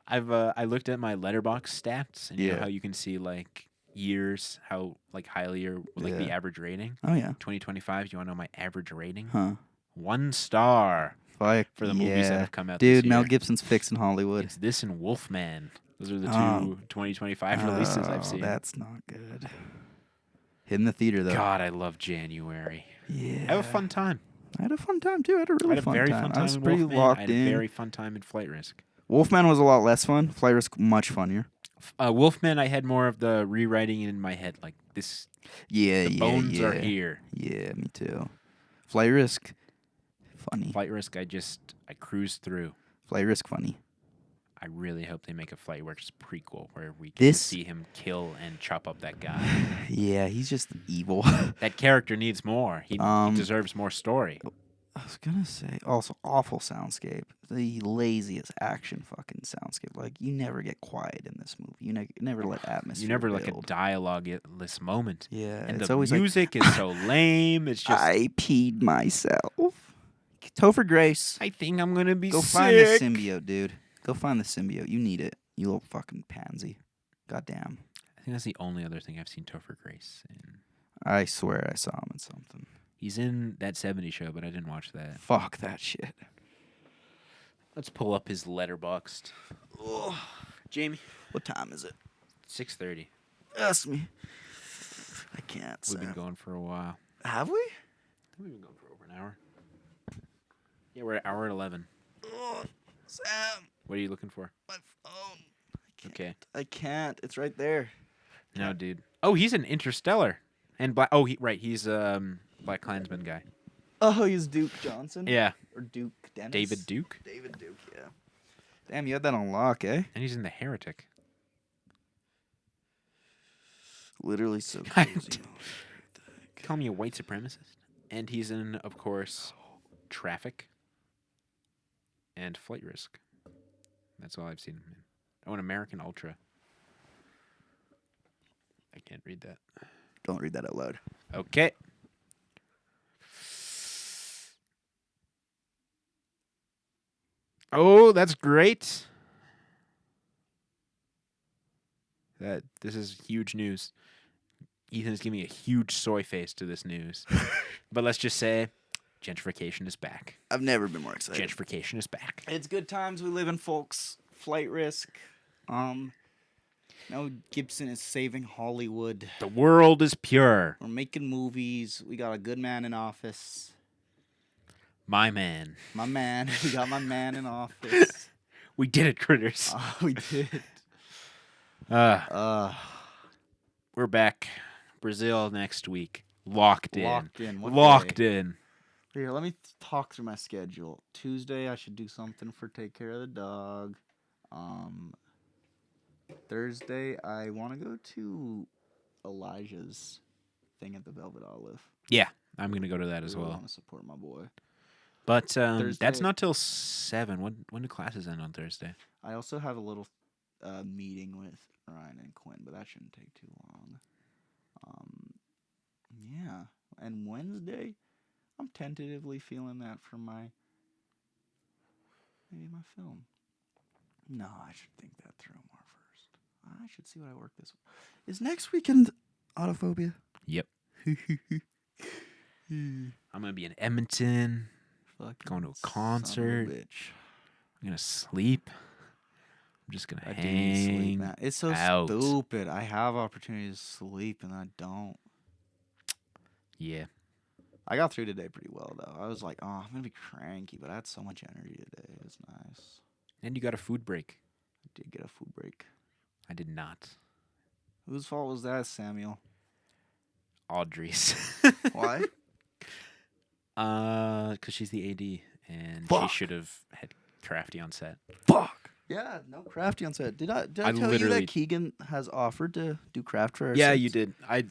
I looked at my letterbox stats, and you know how you can see, like, years, how, like, highly or, like, the average rating? Oh, yeah. 2025, you want to know my average rating? Huh. 1 star. For the movies that have come out Dude, this year. Mel Gibson's fixing Hollywood. It's this and Wolfman. Those are the two 2025 releases I've seen. That's not good. Hit in the theater, though. God, I love January. Yeah. I have a fun time. I had a fun time, too. I had a really fun time. Very fun time. I was in pretty Wolfman. locked I had in. a very fun time in Flight Risk. Wolfman was a lot less fun. Flight Risk, much funnier. Wolfman, I had more of the rewriting in my head. Like, this... the bones are here. Yeah, me too. Flight Risk... funny. Flight Risk, I cruised through. Flight Risk, funny. I really hope they make a Flight Risk prequel where we can see him kill and chop up that guy. Yeah, he's just evil. That character needs more. He deserves more story. I was gonna say, also awful soundscape. The laziest action fucking soundscape. Like, you never get quiet in this movie. You never let atmosphere. You never build. like a dialogue-less moment. Yeah, and it's the always music is so lame. It's just I peed myself. Topher Grace. I think I'm gonna be Go sick. find the symbiote, dude. Go find the symbiote. You need it. You little fucking pansy. Goddamn. I think that's the only other thing I've seen Topher Grace in. I swear I saw him in something. He's in that 70s show, but I didn't watch that. Fuck that shit. Let's pull up his Letterboxd. Oh, Jamie, what time is it? 6:30. Ask me. I can't. We've Sam. been going for a while. Have we? I think we've been going for over an hour. Yeah, we're at hour at 11. Oh, Sam. What are you looking for? My phone. Okay. I can't. It's right there. No, dude. Oh, he's an Interstellar. And Black. Oh, he's Black Klansman guy. Oh, he's Duke Johnson? Yeah. Or Duke Dennis? David Duke? David Duke, yeah. Damn, you had that on lock, eh? And he's in The Heretic. Literally so cozy. Call me a white supremacist. And he's in, of course, Traffic and Flight Risk. That's all I've seen him in. Oh, and American Ultra. I can't read that. Don't read that out loud. Okay. Oh, that's great. This is huge news. Ethan's giving a huge soy face to this news. But let's just say gentrification is back. I've never been more excited. Gentrification is back. It's good times we live in, folks. Flight Risk. Now Gibson is saving Hollywood. The world is pure. We're making movies. We got a good man in office. My man. My man. We got my man in office. We did it, critters. We did. We're back. Brazil next week. Locked in. What Locked day? in. Here, let me talk through my schedule. Tuesday, I should do something for take care of the dog. Thursday, I want to go to Elijah's thing at the Velvet Olive. Yeah, I'm going to go to that as well. I want to support my boy. But that's not till 7. When do classes end on Thursday? I also have a little meeting with Ryan and Quinn, but that shouldn't take too long. Yeah. And Wednesday, I'm tentatively feeling that for maybe my film. No, I should think that through more first. I should see what I work this week. Is next weekend Autophobia? Yep. I'm going to be in Edmonton. Going to a concert. I'm going to sleep. I'm just going to hang sleep, man. It's so out. Stupid. I have opportunities to sleep and I don't. Yeah. I got through today pretty well, though. I was like, oh, I'm going to be cranky, but I had so much energy today. It was nice. And you got a food break. I did get a food break. I did not. Whose fault was that, Samuel? Audrey's. Why? Because she's the AD, and Fuck. she should have had Crafty on set. Fuck. Yeah, no Crafty on set. Did I tell you literally- that Keegan has offered to do craft for our Yeah, sets? you did. I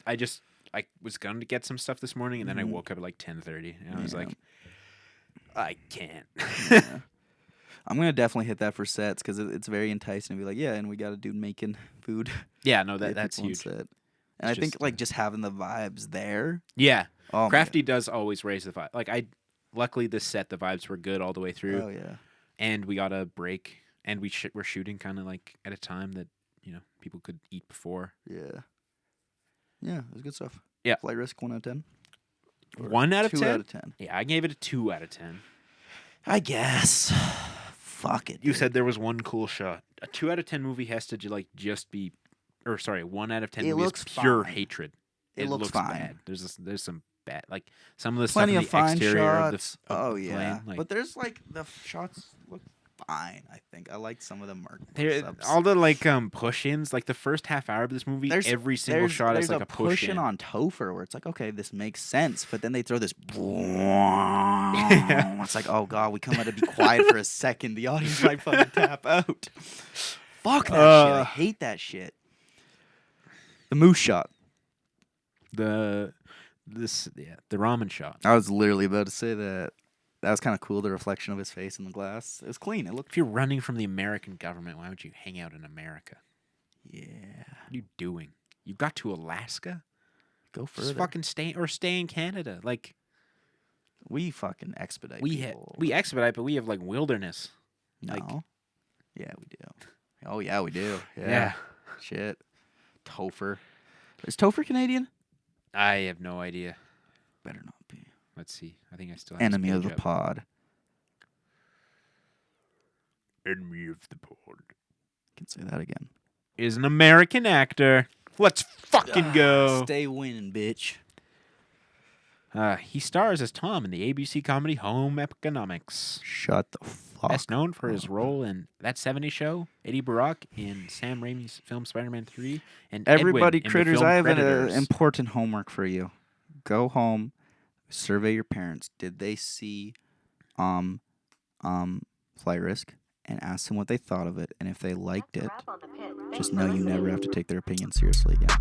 was going to get some stuff this morning, and then I Mhm. woke up at like 10:30, and I was Yeah. like, I can't. Yeah. I'm gonna definitely hit that for sets because it's very enticing to be like, yeah, and we got a dude making food. Yeah, no, Get that's people on huge. set. And I think just, like just having the vibes there. Yeah, Oh, Crafty does always raise the vibe. Like luckily this set the vibes were good all the way through. Oh yeah. And we got a break, and we're shooting kind of like at a time that people could eat before. Yeah. Yeah, it was good stuff. Yeah. Flight risk 1 out of 10. 1 out of 10. 2 out of 10. Yeah, I gave it a 2 out of 10. I guess. Fuck it. You dude. said there was one cool shot. A 2 out of 10 movie has to just be, or sorry, 1 out of 10 It movie looks is pure fine. hatred. It looks fine. bad. There's some bad, like some of the Plenty stuff of in the fine exterior shots. of Oh the yeah. plane. Like, But there's like the shots look fine. I think I like some of the mark. all the like push-ins, like the first half hour of this movie, every single shot is like a push-in. on Topher where it's like, okay, this makes sense, but then they throw this. It's like, oh god, we come out to be quiet for a second. The audience might fucking tap out. Fuck that shit. I hate that shit. The moose shot. The ramen shot. I was literally about to say that. That was kind of cool, the reflection of his face in the glass. It was clean. It looked... If you're running from the American government, why would you hang out in America? Yeah. What are you doing? You got to Alaska? Go further. Just fucking stay in Canada. Like, we fucking expedite we expedite, but we have like wilderness. No. Like, yeah, we do. Oh, yeah, we do. Yeah. Shit. Topher. Is Topher Canadian? I have no idea. Better not be. Let's see. I think I still have Enemy his of the page up. pod. Enemy of the pod. Can say that again. Is an American actor. Let's fucking go. Stay winning, bitch. He stars as Tom in the ABC comedy Home Economics. Shut the fuck. Best known for his role in That 70s Show, Eddie Barak in Sam Raimi's film Spider-Man 3, and Everybody, Edwin in the critters, film I have an Predators. important homework for you. Go home, survey your parents. Did they see Flight Risk? And ask them what they thought of it. And if they liked it, just know you never have to take their opinion seriously again.